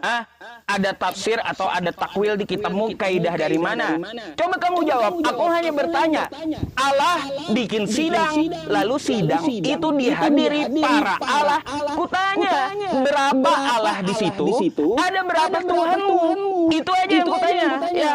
Ah, ada tafsir atau ada takwil di kitabmu, kaidah dari mana? Coba kamu jawab. Aku hanya bertanya. Allah bikin sidang, lalu sidang itu dihadiri para Allah. Kutanya, berapa Allah di situ? Ada berapa Tuhanmu? Itu aja yang kutanya. Ya.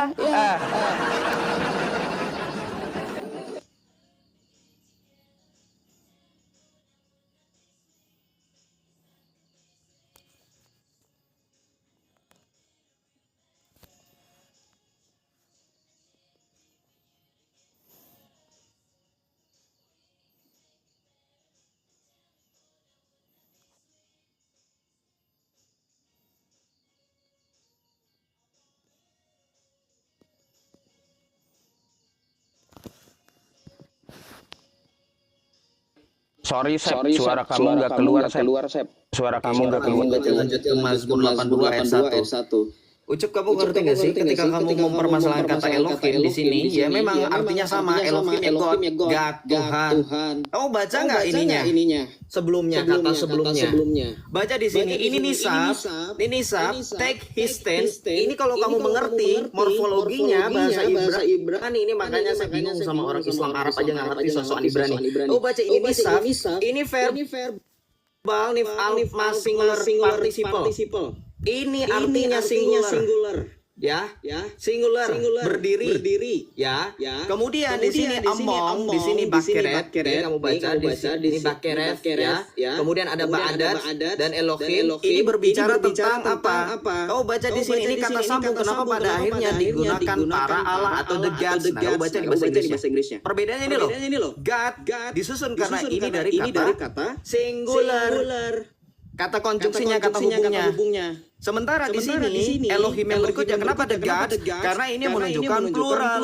Sorry, Sep, suara kamu nggak keluar, Sep. Suara kamu nggak keluar. Lanjut ke Mazmur 82 ayat 1. Ucup, kamu ngerti nggak sih ketika kamu mempermasalahkan kata Elohim di sini? Ya memang artinya sama, Elohim ya God, Tuhan. Kamu baca nggak ininya? Sebelumnya, kata sebelumnya. Baca di sini, ini nisab, take his stand. Ini kalau kamu mengerti morfologinya bahasa Ibrani, ini makanya saya bingung sama orang Islam Arab aja nggak ngerti sosokan Ibrani. Oh, baca ini nisab, ini verbal, alif mas singular participle. Ini artinya singular. Ya, singular, berdiri. Ya. Kemudian di sini among, di sini bakeret. Kamu baca di sini bakeret ya. Kemudian ada ba'adat dan Elohim. Ini berbicara tentang apa? Kau baca di sini, ini kata sambung. Kenapa pada akhirnya digunakan para Allah atau the gods? Nah, kau baca di bahasa Inggrisnya. Perbedaannya ini loh. God disusun karena ini dari kata singular. Kata konjungsinya, kata hubungnya. Sementara di sini Elohim yang berikutnya, kenapa the gods? Karena ini menunjukkan plural.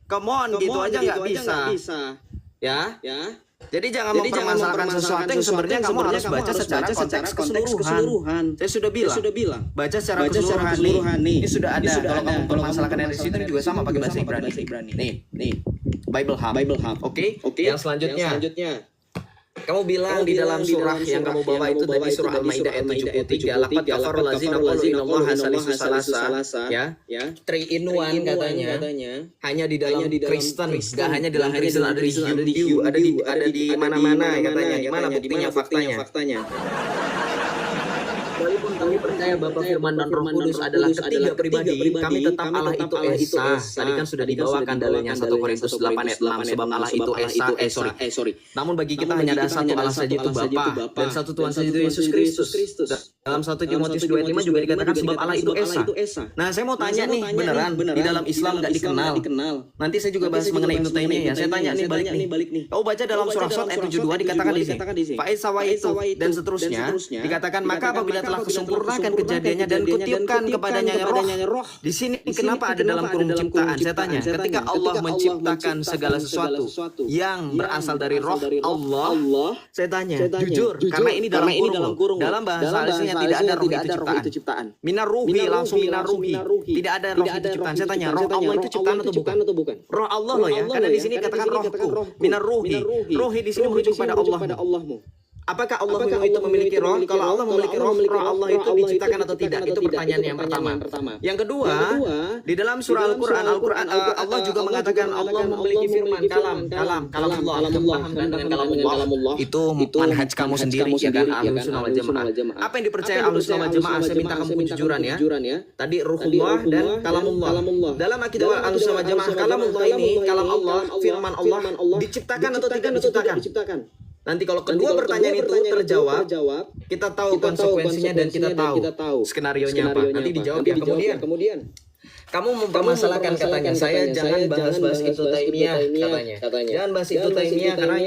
Come on, gitu aja nggak bisa. Ya. Jadi jangan mempermasalahkan sesuatu yang sebenarnya kamu harus baca secara konteks keseluruhan. Saya sudah bilang. Baca secara keseluruhan nih. Ini sudah ada. Kalau kamu mempermasalahkan dari situ juga sama pakai bahasa Ibrani. Nih. Bible Hub. Oke. Yang selanjutnya. Kamu bilang di dalam surah yang kamu bawa itu tadi surah Al-Maidah ayat 73, laqad kafarul ladzina qalu innallaha salisu salasa, ya. 3 in 1 katanya. Hanya di dalam Kristen, enggak hanya di dalam Kristen, ada di Hindu, ada di mana-mana katanya. Gimana buktinya, faktanya? Walaupun kami percaya Bapa, Firman, dan Roh Kudus adalah ketiga pribadi, kami tetap Allah itu Esa. Tadi kan sudah dibawakan dalilnya 1 Korintus 8 ayat 6, sebab Allah itu Esa. Sorry. Namun bagi kita hanya ada satu Allah saja, itu Bapa, dan satu Tuhan saja, itu Yesus Kristus. Dalam 1 Timotius 2 ayat 5 juga dikatakan sebab Allah itu Esa. Nah, saya mau tanya nih, beneran di dalam Islam nggak dikenal. Nanti saya juga bahas mengenai Ibnu Taimiyah ya. Saya tanya nih, balik nih. Kau baca dalam surah Shad ayat 72 dikatakan di sini, Faiz Sawaitu dan seterusnya dikatakan, maka apabila telah kusempurnakan kejadiannya dan kutiupkan kepadanya roh. Di sini kenapa ada dalam kurung ciptaan? Saya tanya, ketika Allah menciptakan segala sesuatu yang berasal dari roh Allah, saya tanya, jujur, karena ini dalam kurung. Dalam bahasa aslinya tidak ada roh itu ciptaan. Minar ruhi, langsung minar ruhi. Tidak ada roh itu ciptaan. Saya tanya, roh Allah itu ciptaan atau bukan? Roh Allah loh ya, karena di sini katakan rohku. Minar ruhi. Ruhi di sini merujuk pada Allahmu. Apakah Allah itu memiliki roh? Kalau Allah memiliki roh Allah itu diciptakan atau tidak? Itu pertanyaan yang pertama. Yang kedua, di dalam surah Al-Quran Allah juga mengatakan Allah memiliki firman, kalam Allah. Paham kan dengan kalam Allah? Itu manhaj kamu sendiri ya kan, Ahlus Sunnah wal Jamaah. Apa yang dipercaya Ahlus Sunnah wal Jamaah? Saya minta kamu kejujuran ya. Tadi ruhullah dan kalamullah. Dalam akidah Ahlus Sunnah wal Jamaah, kalamullah ini, kalam Allah, firman Allah diciptakan atau tidak diciptakan? Nanti kalau kedua pertanyaan itu terjawab, kita tahu konsekuensinya dan kita tahu skenarionya apa. Nanti dijawab yang kemudian. Kamu mempermasalahkan katanya, saya jangan bahas itu Taimiyah katanya. Jangan bahas itu Taimiyah karena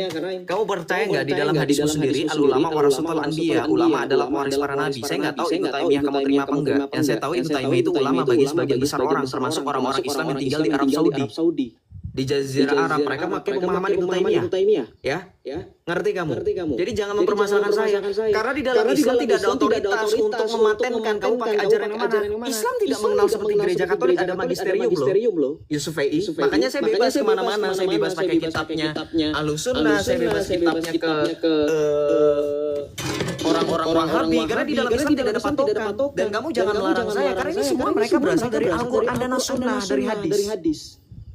kamu percaya nggak di dalam hadismu sendiri al-ulama warasatul anbiya, ulama adalah waris para nabi. Saya nggak tahu itu Taimiyah kamu terima apa enggak. Yang saya tahu itu Taimiyah itu ulama bagi sebagian besar orang, termasuk orang-orang Islam yang tinggal di Arab Saudi. Di Jazirah Arab mereka pakai pemahaman Ibnu Taimiyah. Ya? Ngerti kamu? Jadi jangan mempermasalahkan saya. Karena di dalam Islam tidak ada otoritas untuk mematenkan kamu pakai ajaran yang mana. Islam tidak mengenal seperti gereja Katolik ada magisterium loh. Yusuf Fei. Makanya saya bebas kemana-mana. Saya bebas pakai kitabnya Ahlus Sunnah. Saya bebas kitabnya ke orang-orang Wahabi, karena di dalam Islam tidak ada patokan. Dan kamu jangan melarang saya, karena ini semua mereka berasal dari Al-Quran dan As-Sunnah, dari hadis.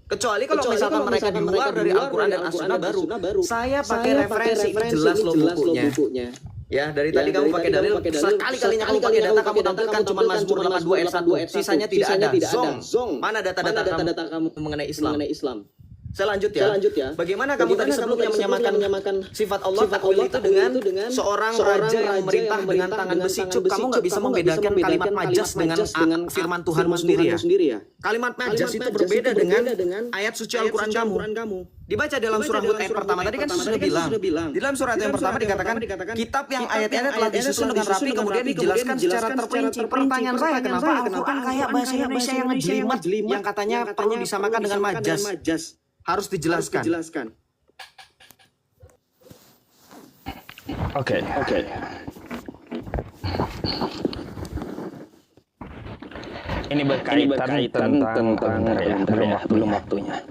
Kecuali kalau misalkan mereka di luar dari Al-Quran dan As-Sunnah baru saya pakai referensi, ini jelas loh bukunya. Ya, dari tadi kamu pakai dalil, sekali-kalinya kamu pakai data kamu tampilkan cuma Mazmur 82 ayat 1, sisanya tidak ada. Zong. Mana data-data kamu mengenai Islam? Saya lanjut ya. Bagaimana kamu tadi sebelumnya menyamakan sifat Allah takwil itu dengan seorang raja yang memerintah dengan tangan besi? Kamu nggak bisa membedakan kalimat majas dengan firman Tuhanmu sendiri ya. Kalimat majas itu berbeda dengan ayat suci Al-Quran kamu. Dibaca dalam surah Hud ayat pertama tadi kan sudah bilang. Di dalam surah yang pertama dikatakan kitab yang ayat-ayatnya telah disusun dengan rapi kemudian dijelaskan secara terperinci. Pertanyaan saya, kenapa Al-Quran kayak bahasa Indonesia yang ngejelimet yang katanya perlu disamakan dengan majas? Harus dijelaskan. Oke. Ini berkaitan tentang ya, belum waktunya.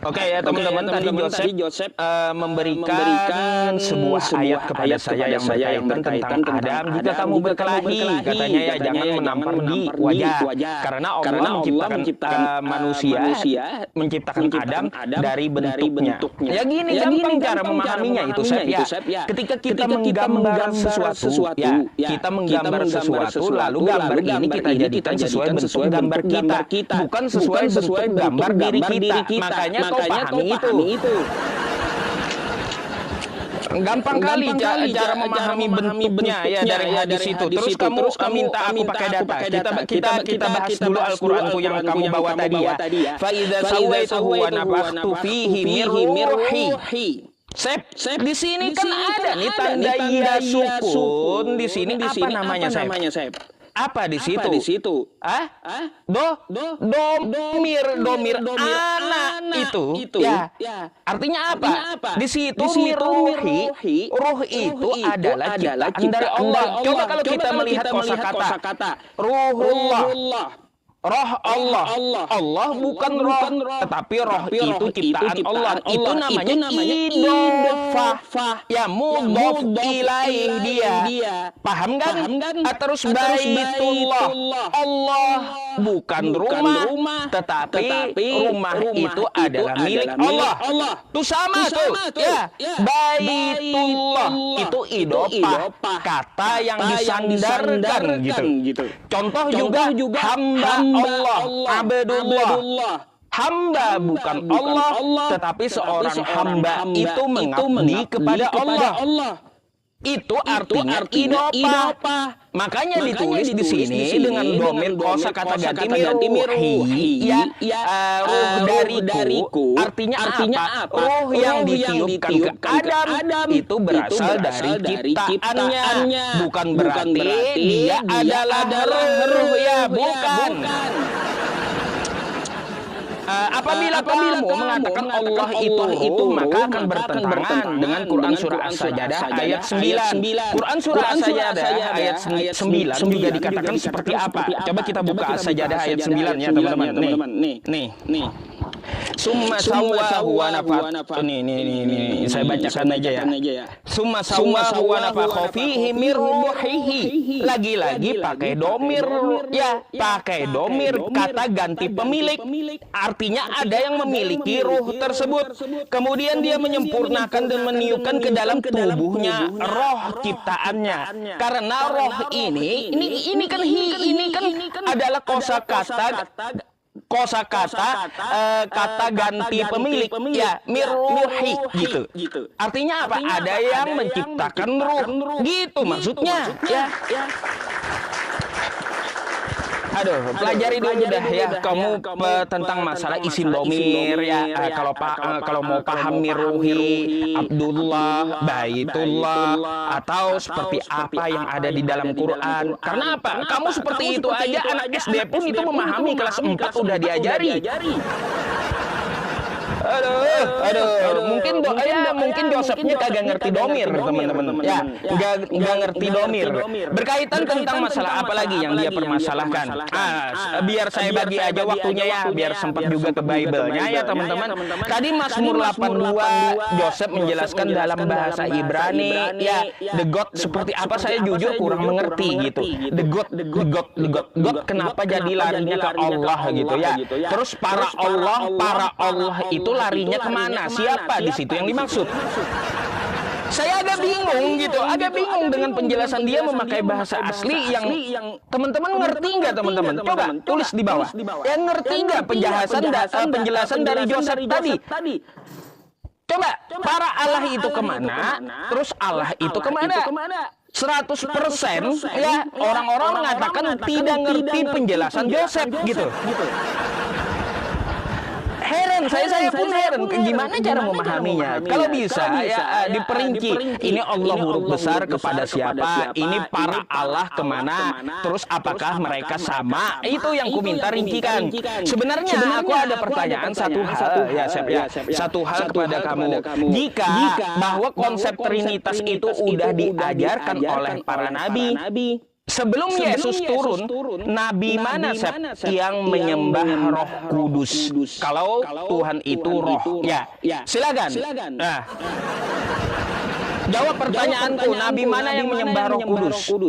Oke ya teman-teman, tadi Joseph memberikan sebuah ayat kepada saya yang berkaitan tentang Adam. Jika kamu berkelahi, katanya ya jangan menampar di wajah. Karena Allah menciptakan manusia, menciptakan Adam dari bentuknya. Ya gini gampang cara memahaminya itu ya. Ketika kita menggambar sesuatu, ya kita menggambar sesuatu, lalu gambar ini kita jadikan sesuai bentuk gambar kita, bukan sesuai bentuk gambar diri kita. Makanya kau pahami itu. Gampang kali cara memahami bentuknya ya dari hadis itu. Terus kamu minta aku pakai data. Kita bahas dulu Al-Quranku yang kamu bawa tadi ya. Fa idza sawaituhu wa nafakhtu fihi min ruhi. Sep, di sini kan ada nih tanda ya sukun. Di sini apa namanya, Sep? Apa di situ? Domir anak itu. Ya. Artinya apa? Di situ ruhi itu adalah ciptaan dari Allah. Coba kalau kita melihat kosakata ruhullah. Roh Allah bukan roh, tetapi roh itu ciptaan Allah. Itu namanya idofah. Ya mudhof ilaih dia. Paham kan? Terus baitullah. Allah bukan rumah, tetapi rumah itu adalah milik Allah. Itu sama tuh. Ya. Baitullah itu idofah, kata yang disandarkan gitu. Contoh juga hamba Allah, abdullah. Hamba bukan Allah, tetapi seorang hamba itu mengabdi kepada Allah. Itu artinya idopah. Makanya ditulis di sini dengan domir kosakata ganti ruhi. Ruh dariku. Artinya apa? Ruh yang ditiupkan ke Adam itu berasal dari ciptaannya. Bukan berarti dia adalah ruh ya, bukan. Apabila kamu mengatakan Allah itu maka akan bertentangan dengan Quran surah As-Sajdah ayat 9. Quran surah As-Sajdah ayat 9 juga dikatakan seperti apa? Coba kita buka As-Sajdah ayat 9 ya teman-teman. Nih. Summa sawwahu wa nafakha. Nih, saya bacakan aja ya. Summa sawwahu wa nafakha fihi min ruhihi. Lagi-lagi pakai domir ya, pakai domir kata ganti pemilik. Artinya ada yang memiliki ruh tersebut. Kemudian dia menyempurnakan dan meniupkan ke dalam tubuhnya roh ciptaannya. Karena roh ini kan adalah kata ganti pemilik ya, mirruhi gitu. Artinya apa? Ada yang menciptakan ruh gitu maksudnya ya. Aduh, pelajari dulu dah ya kamu tentang masalah isim domir ya. Kalau mau paham mirruhi, Abdullah, Baitullah, atau seperti apa yang ada di dalam Quran. Karena apa? Kamu seperti itu aja anak SD pun itu memahami, kelas 4 udah diajari. Aduh. Mungkin Josephnya kagak ngerti domir, teman-teman. Ya, nggak ngerti domir. Berkaitan tentang masalah apa lagi yang dia permasalahkan? Biar saya bagi aja waktunya ya, biar sempat juga ke Bible-nya ya, teman-teman. Tadi Mazmur 82 Joseph menjelaskan dalam bahasa Ibrani, ya, the God seperti apa, saya jujur kurang mengerti gitu. The God, kenapa jadi larinya ke Allah gitu ya? Terus para Allah itu larinya kemana? Siapa di situ yang dimaksud? Saya agak bingung dengan penjelasan dia memakai bahasa asli yang teman-teman ngerti nggak, teman-teman? Coba tulis di bawah. Yang ngerti nggak penjelasan dari Joseph tadi? Coba, para Allah itu kemana? Terus Allah itu kemana? 100% ya orang-orang mengatakan tidak ngerti penjelasan Joseph gitu. Heran, saya pun heran gimana cara memahaminya. Kalau bisa ya diperinci. Ini Allah huruf besar kepada siapa? Ini para Allah kemana? Terus apakah mereka sama? Itu yang ku minta rincikan. Sebenarnya aku ada pertanyaan satu hal ya, satu hal kepada kamu. Jika bahwa konsep Trinitas itu udah diajarkan oleh para nabi, sebelum Yesus turun, nabi mana yang menyembah Roh Kudus? Kalau Tuhan itu roh, ya. Silakan. Nah, jawab pertanyaanku, nabi mana yang menyembah Roh Kudus?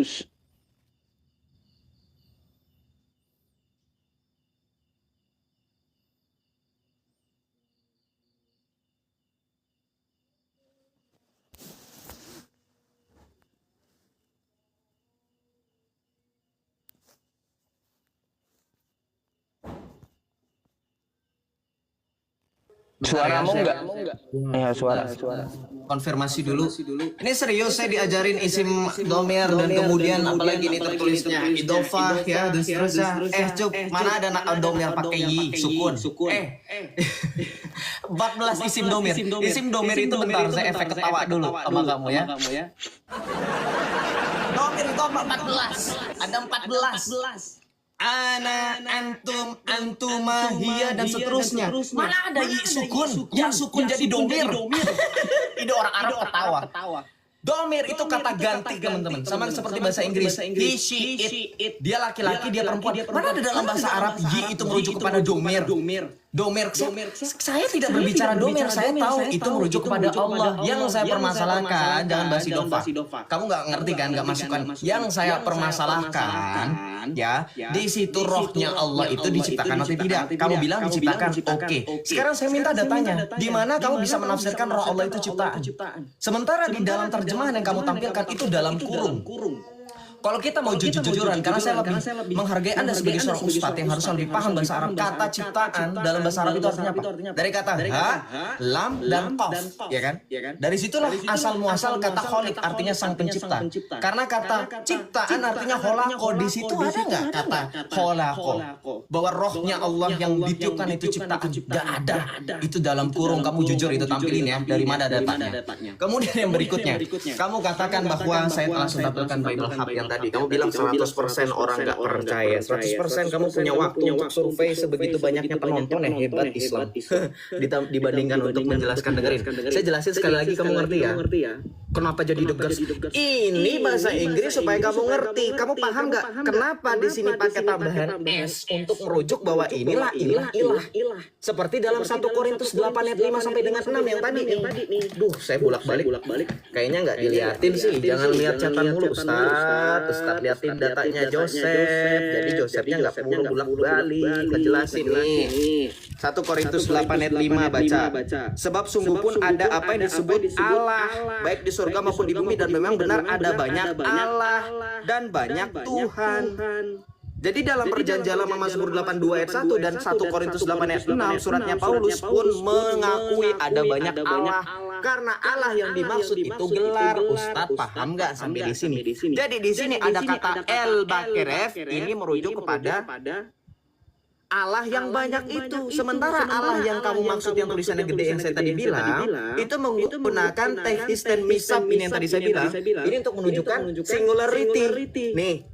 Suaramu enggak? Ya, suara. Konfirmasi dulu. Ini serius, saya diajarin isim domir dan kemudian apalagi ini tertulisnya idofah ya dan seterusnya. Cuk, mana ada domir pakai yi, sukun. 14 isim domir. Isim domir itu bentar, saya efek ketawa dulu sama kamu ya. Domir itu 14. Ada 14. Ana, antum, antuma, hiya, dan seterusnya. Mana ada sukun? Yang sukun jadi domir. Ini orang Arab ketawa. Domir itu kata ganti, teman-teman. Sama seperti bahasa Inggris. He, she, it. Dia laki-laki, dia perempuan. Mana ada dalam bahasa Arab yi itu merujuk kepada domir? Saya tidak berbicara domir. Saya tahu itu merujuk kepada Allah. Yang saya permasalahkan, jangan bahas idofah. Kamu nggak ngerti kan? Nggak masukkan. Yang saya permasalahkan, ya, di situ rohnya Allah itu diciptakan atau tidak? Kamu bilang diciptakan. Oke. Sekarang saya minta datanya. Di mana kamu bisa menafsirkan roh Allah itu ciptaan? Sementara di dalam terjemahan yang kamu tampilkan itu dalam kurung. Kalau kita mau jujur-jujuran, karena saya lebih menghargai Anda sebagai seorang ustadz yang harus lebih paham bahasa Arab. Kata ciptaan dalam bahasa Arab itu artinya apa? Dari kata ha, lam, dan qaf, ya kan? Dari situlah asal muasal kata kholik, artinya sang pencipta. Karena kata ciptaan artinya kholako. Di situ ada nggak kata kholako? Bahwa rohnya Allah yang ditiupkan itu ciptaan? Nggak ada. Itu dalam kurung. Kamu jujur itu tampilin ya. Dari mana datanya? Kemudian yang berikutnya, kamu katakan bahwa saya telah tampilkan Bible Hub yang tadi. Kamu bilang 100% orang nggak percaya. 100% kamu punya waktu untuk survei sebegitu banyaknya penonton, yang hebat Islam. Dibandingkan untuk menjelaskan, dengerin. Saya jelasin sekali lagi, kamu ngerti ya? Kenapa jadi degas? Ini bahasa Inggris supaya kamu ngerti. Kamu paham nggak? Kenapa di sini pakai tambahan S untuk merujuk bahwa inilah ilah. Seperti dalam 1 Korintus 8 ayat 5 sampai dengan 6 yang tadi nih. Duh, saya bolak-balik. Kayaknya nggak diliatin sih. Jangan lihat catatan mulu, Ustaz liatin datanya Joseph. Jadi Josephnya nggak perlu bolak-balik. Ngejelasin nih. 1 Korintus 8 ayat 5 baca. Sebab sungguh pun ada apa yang disebut Allah, baik di surga maupun di bumi, dan memang benar ada banyak Allah dan banyak Tuhan. Jadi dalam perjanjian lama Mazmur 82 ayat 1 dan 1 Korintus 8 ayat 6 suratnya Paulus pun mengakui ada banyak Allah. Karena Allah yang dimaksud itu gelar. Ustadz paham nggak sampai di sini? Jadi di sini ada kata El Bakeref, ini merujuk kepada Allah yang banyak itu. Sementara Allah yang kamu maksud yang tulisannya gede yang saya tadi bilang, itu menggunakan teknis dan misab ini yang tadi saya bilang. Ini untuk menunjukkan singularity. Nih.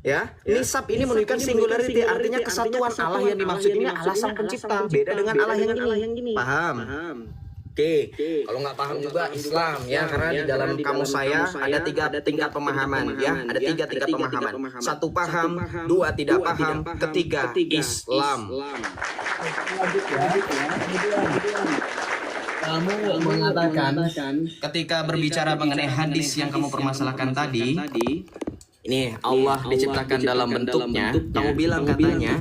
Ya, nisab ini menunjukkan singularity, artinya kesatuan. Allah yang dimaksud ini Allah sang pencipta, beda dengan Allah yang ini. Paham? Oke, kalau nggak paham juga Islam ya, karena di dalam kamus saya ada 3 tingkat pemahaman ya, ada 3 tingkat pemahaman. 1 paham, 2 tidak paham, ketiga Islam. Kamu mengatakan ketika berbicara mengenai hadis yang kamu permasalahkan tadi, ini Allah diciptakan dalam bentuknya, kamu bilang katanya,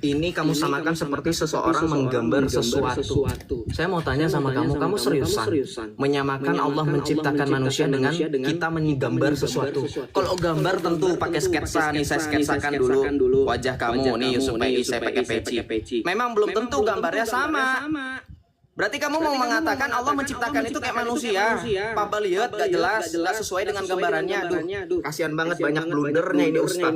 ini kamu samakan seperti seseorang menggambar sesuatu. Saya mau tanya sama kamu seriusan menyamakan Allah menciptakan manusia dengan kita menggambar sesuatu? Kalau gambar tentu pakai sketsa nih, saya sketsakan dulu wajah kamu nih Yusuf Pedi, saya pakai peci. Memang belum tentu gambarnya sama. Berarti kamu mau mengatakan Allah menciptakan itu kayak manusia, Papa lihat gak jelas, gak sesuai dengan gambarannya. Aduh, kasihan banget banyak blundernya ini Ustaz.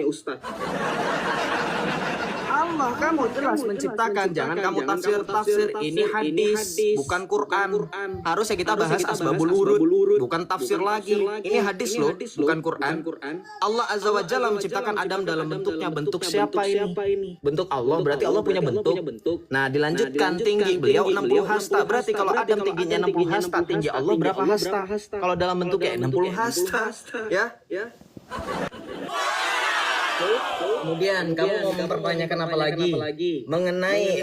Allah kamu jelas menciptakan, jangan kamu tafsir ini hadis bukan Quran. Harusnya kita bahas asbabul wurud, bukan tafsir lagi. Ini hadis loh, bukan Quran. Allah Azza wa Jalla menciptakan Adam dalam bentuknya. Bentuk siapa ini? Bentuk Allah, berarti Allah punya bentuk. Nah dilanjutkan tinggi beliau 60 hasta. Berarti kalau Adam tingginya 60 hasta, tinggi Allah berapa hasta? Kalau dalam bentuknya 60 hasta, ya. Kemudian kamu mau mempertanyakan apa lagi mengenai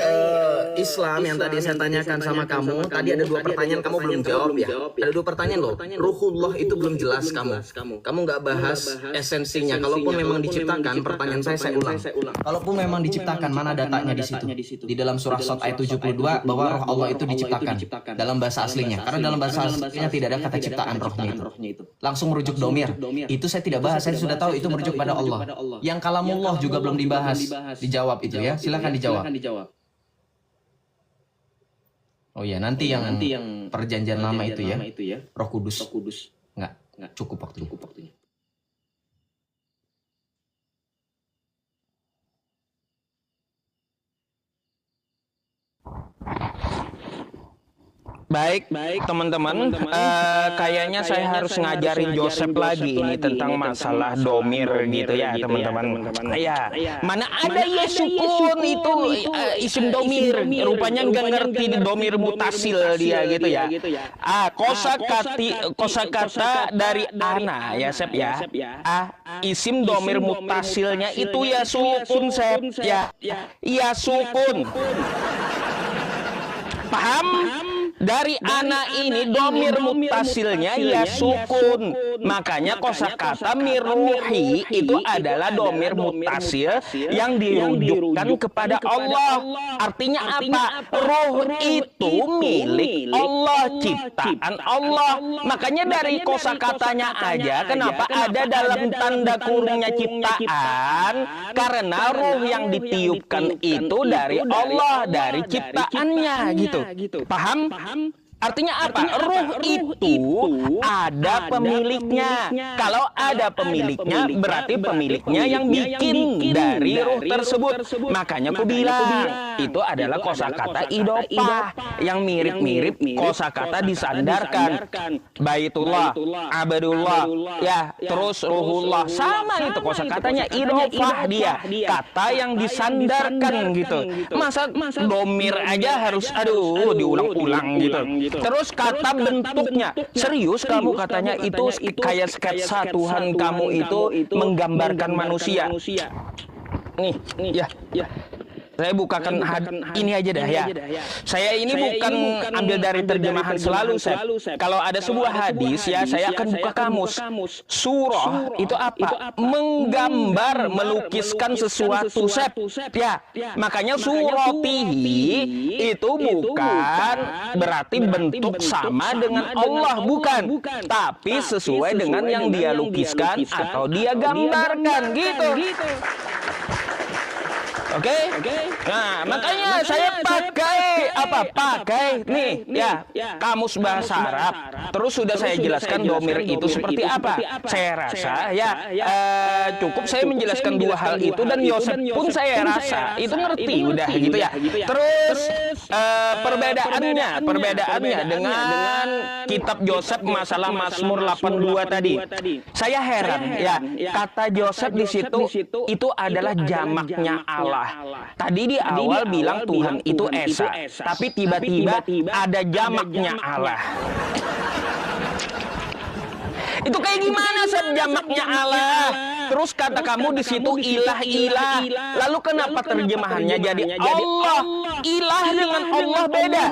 Islam yang tadi saya tanyakan sama kamu. Tadi ada 2 pertanyaan kamu belum jawab ya. Ada 2 pertanyaan loh. Ruhullah itu belum jelas kamu. Kamu nggak bahas esensinya. Kalaupun memang diciptakan, pertanyaan saya ulang. Kalaupun memang diciptakan, mana datanya di situ? Di dalam surah Shad ayat 72 bahwa roh Allah itu diciptakan dalam bahasa aslinya. Karena dalam bahasa aslinya tidak ada kata ciptaan rohnya itu. Langsung merujuk domir. Itu saya tidak bahas. Saya sudah tahu itu merujuk pada Allah. Yang kalamullah juga belum dibahas, dijawab itu ya. Silakan dijawab. Oh ya, nanti yang perjanjian lama itu ya. Roh Kudus. Enggak cukup waktunya. Baik teman-teman, kayaknya saya harus ngajarin Joseph lagi ini tentang masalah domir gitu ya teman-teman. Ya, mana ada Yesukun itu isim domir, rupanya nggak ngerti di domir mutasil dia gitu ya. Kosakata dari ana ya Sep ya. Isim domir mutasilnya itu Yasukun Sep ya. Yasukun. Paham? Dari anak ini domir mutasilnya ya sukun. Makanya kosakata miruhi itu adalah domir mutasil yang dirujukkan kepada Allah. Artinya apa? Roh itu milik Allah, ciptaan Allah. Makanya dari kosakatanya aja kenapa ada dalam tanda kurungnya ciptaan? Karena roh yang ditiupkan itu dari Allah, dari ciptaannya gitu. Paham? Artinya apa? Ruh itu ada pemiliknya. Kalau ada pemiliknya, berarti pemiliknya yang bikin dari ruh tersebut. Makanya aku bilang, itu adalah kosakata idopah yang mirip-mirip kosakata disandarkan. Baitullah, abadullah, ya, terus ruhullah. Sama itu kosakatanya idopah dia. Kata yang disandarkan gitu. Masa domir aja harus, diulang-ulang gitu. Terus kata bentuknya, serius kamu katanya itu kayak sketsa Tuhan kamu itu menggambarkan manusia. Nih, ya. Saya bukakan ini aja dah ya. Saya ini bukan ambil dari terjemahan selalu, Sep. Kalau ada sebuah hadis ya, saya akan buka kamus. Surah itu apa? Menggambar, melukiskan sesuatu, Sep. Ya, makanya suratihi itu bukan berarti bentuk sama dengan Allah, bukan. Tapi sesuai dengan yang dia lukiskan atau dia gambarkan gitu. Oke? Nah, makanya saya pakai nih ya, kamus bahasa Arab. Terus sudah saya jelaskan domir itu seperti apa. Saya rasa ya cukup saya menjelaskan dua hal itu, dan Yosef pun saya rasa itu ngerti udah gitu ya. Terus perbedaannya dengan kitab Yosef masalah Mazmur 82 tadi. Saya heran ya, kata Yosef di situ itu adalah jamaknya Allah. Tadi di awal bilang Tuhan itu Esa, tapi tiba-tiba ada jamaknya Allah. Itu kayak gimana jamaknya Allah? Terus kata kamu di situ ilah. Lalu kenapa terjemahannya jadi Allah? Ilah dengan Allah beda.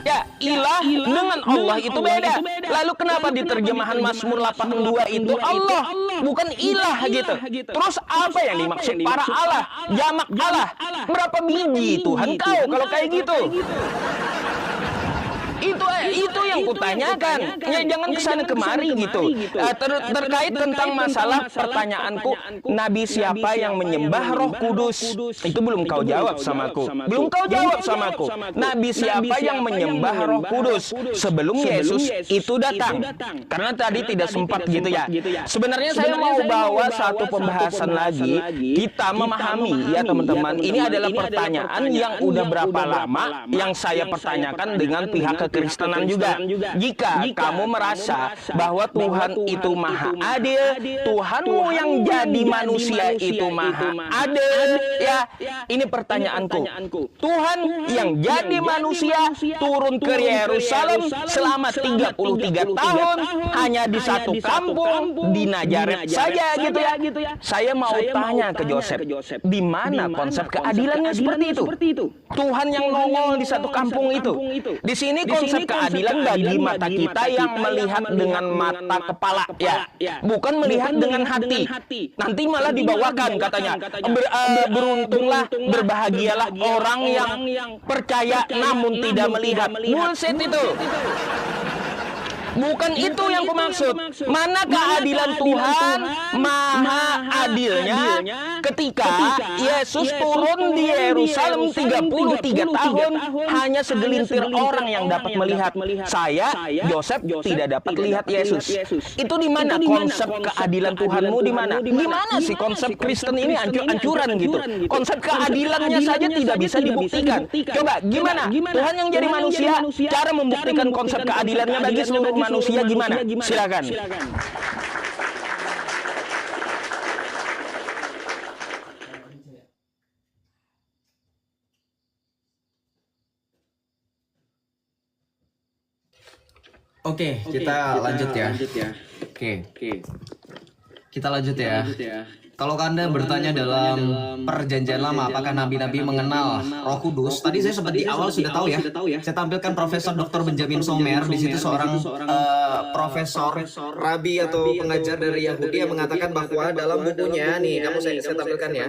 Ya, ilah dengan Allah itu beda. Lalu kenapa di terjemahan Mazmur 82 itu Allah, bukan ilah gitu? Terus apa yang dimaksud para Allah? Jamak Allah. Berapa biji Tuhan kau kalau kayak gitu? Itu yang kutanyakan. Ya jangan kesana kemari gitu. Terkait tentang masalah pertanyaanku, nabi siapa yang menyembah Roh Kudus? Itu belum kau jawab samaku. Nabi siapa yang menyembah Roh Kudus sebelum Yesus itu datang? Karena tadi tidak sempat gitu ya. Sebenarnya saya mau bawa satu pembahasan lagi. Kita memahami ya teman-teman. Ini adalah pertanyaan yang udah berapa lama yang saya pertanyakan dengan pihak kekristenan juga. Jika kamu merasa bahwa Tuhan itu maha adil, Tuhanmu yang jadi manusia itu maha adil, ya, ini pertanyaanku. Tuhan yang jadi manusia turun ke Yerusalem selama 33 tahun hanya di satu kampung di Nazaret saja gitu ya. Saya mau tanya ke Yosef, di mana konsep keadilannya seperti itu? Tuhan yang nongol di satu kampung itu. Di sini konsep keadilan bagi mata kita yang melihat dengan mata kepala ya, bukan melihat dengan hati. Nanti malah dibawakan katanya beruntunglah, berbahagialah orang yang percaya namun tidak melihat. Bullshit itu. Bukan itu yang kumaksud. Mana keadilan Tuhan maha adilnya ketika Yesus turun di Yerusalem 33 tahun hanya segelintir orang yang dapat melihat. Saya, Yosef, tidak dapat lihat Yesus. Itu di mana konsep keadilan Tuhanmu di mana? Di mana sih konsep Kristen ini ancur-ancuran gitu? Konsep keadilannya saja tidak bisa dibuktikan. Coba gimana? Tuhan yang jadi manusia, cara membuktikan konsep keadilannya bagi seluruh manusia gimana? Silakan. Oke, kita lanjut ya. Oke. Kita lanjut ya. Kalau Anda bertanya dalam perjanjian lama, apakah nabi-nabi mengenal Roh Kudus? Tadi saya sempat di awal sudah tahu ya. Saya tampilkan Profesor Dr. Benjamin Somer. Di situ seorang profesor, rabi atau pengajar dari Yahudi yang mengatakan bahwa dalam bukunya, nih, kamu saya tampilkan ya.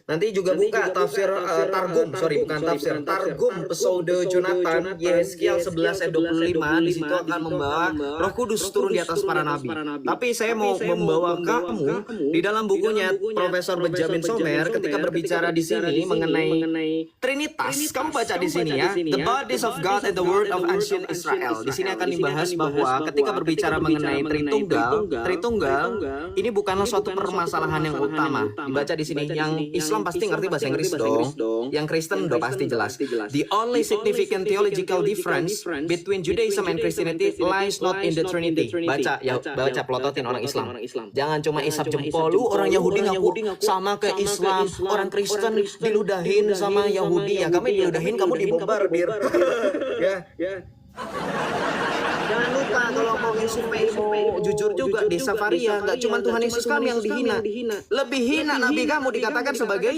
Nanti juga buka tafsir Targum, bukan tafsir, Targum Pseudo Jonathan, Yeskiel 11 ayat 25. Di situ akan membawa Roh Kudus turun di atas para nabi. Tapi saya mau membawa kamu di dalam bukunya Profesor Benjamin Somer ketika berbicara di sini mengenai Trinitas. Kamu baca di sini ya, The Bodies of God and the Word of Ancient Israel. Di sini akan dibahas bahwa ketika berbicara mengenai Tritunggal, ini bukanlah suatu permasalahan yang utama. Dibaca di sini, yang Islam pasti ngerti bahasa Inggris dong. Yang Kristen udah pasti jelas. The only significant theological difference between Judaism and Christianity lies not in the Trinity. Baca pelototin orang Islam. Jangan cuma isap jempol, lu orang Yahudi ngaku sama ke Islam, orang Kristen diludahin sama Yahudi, ya kami diludahin, kamu dibombardir. Ya. Jangan lupa kalau mau jujur juga di Safaria, nggak cuma Tuhan Yesus kami yang dihina, lebih hina nabi kamu dikatakan sebagai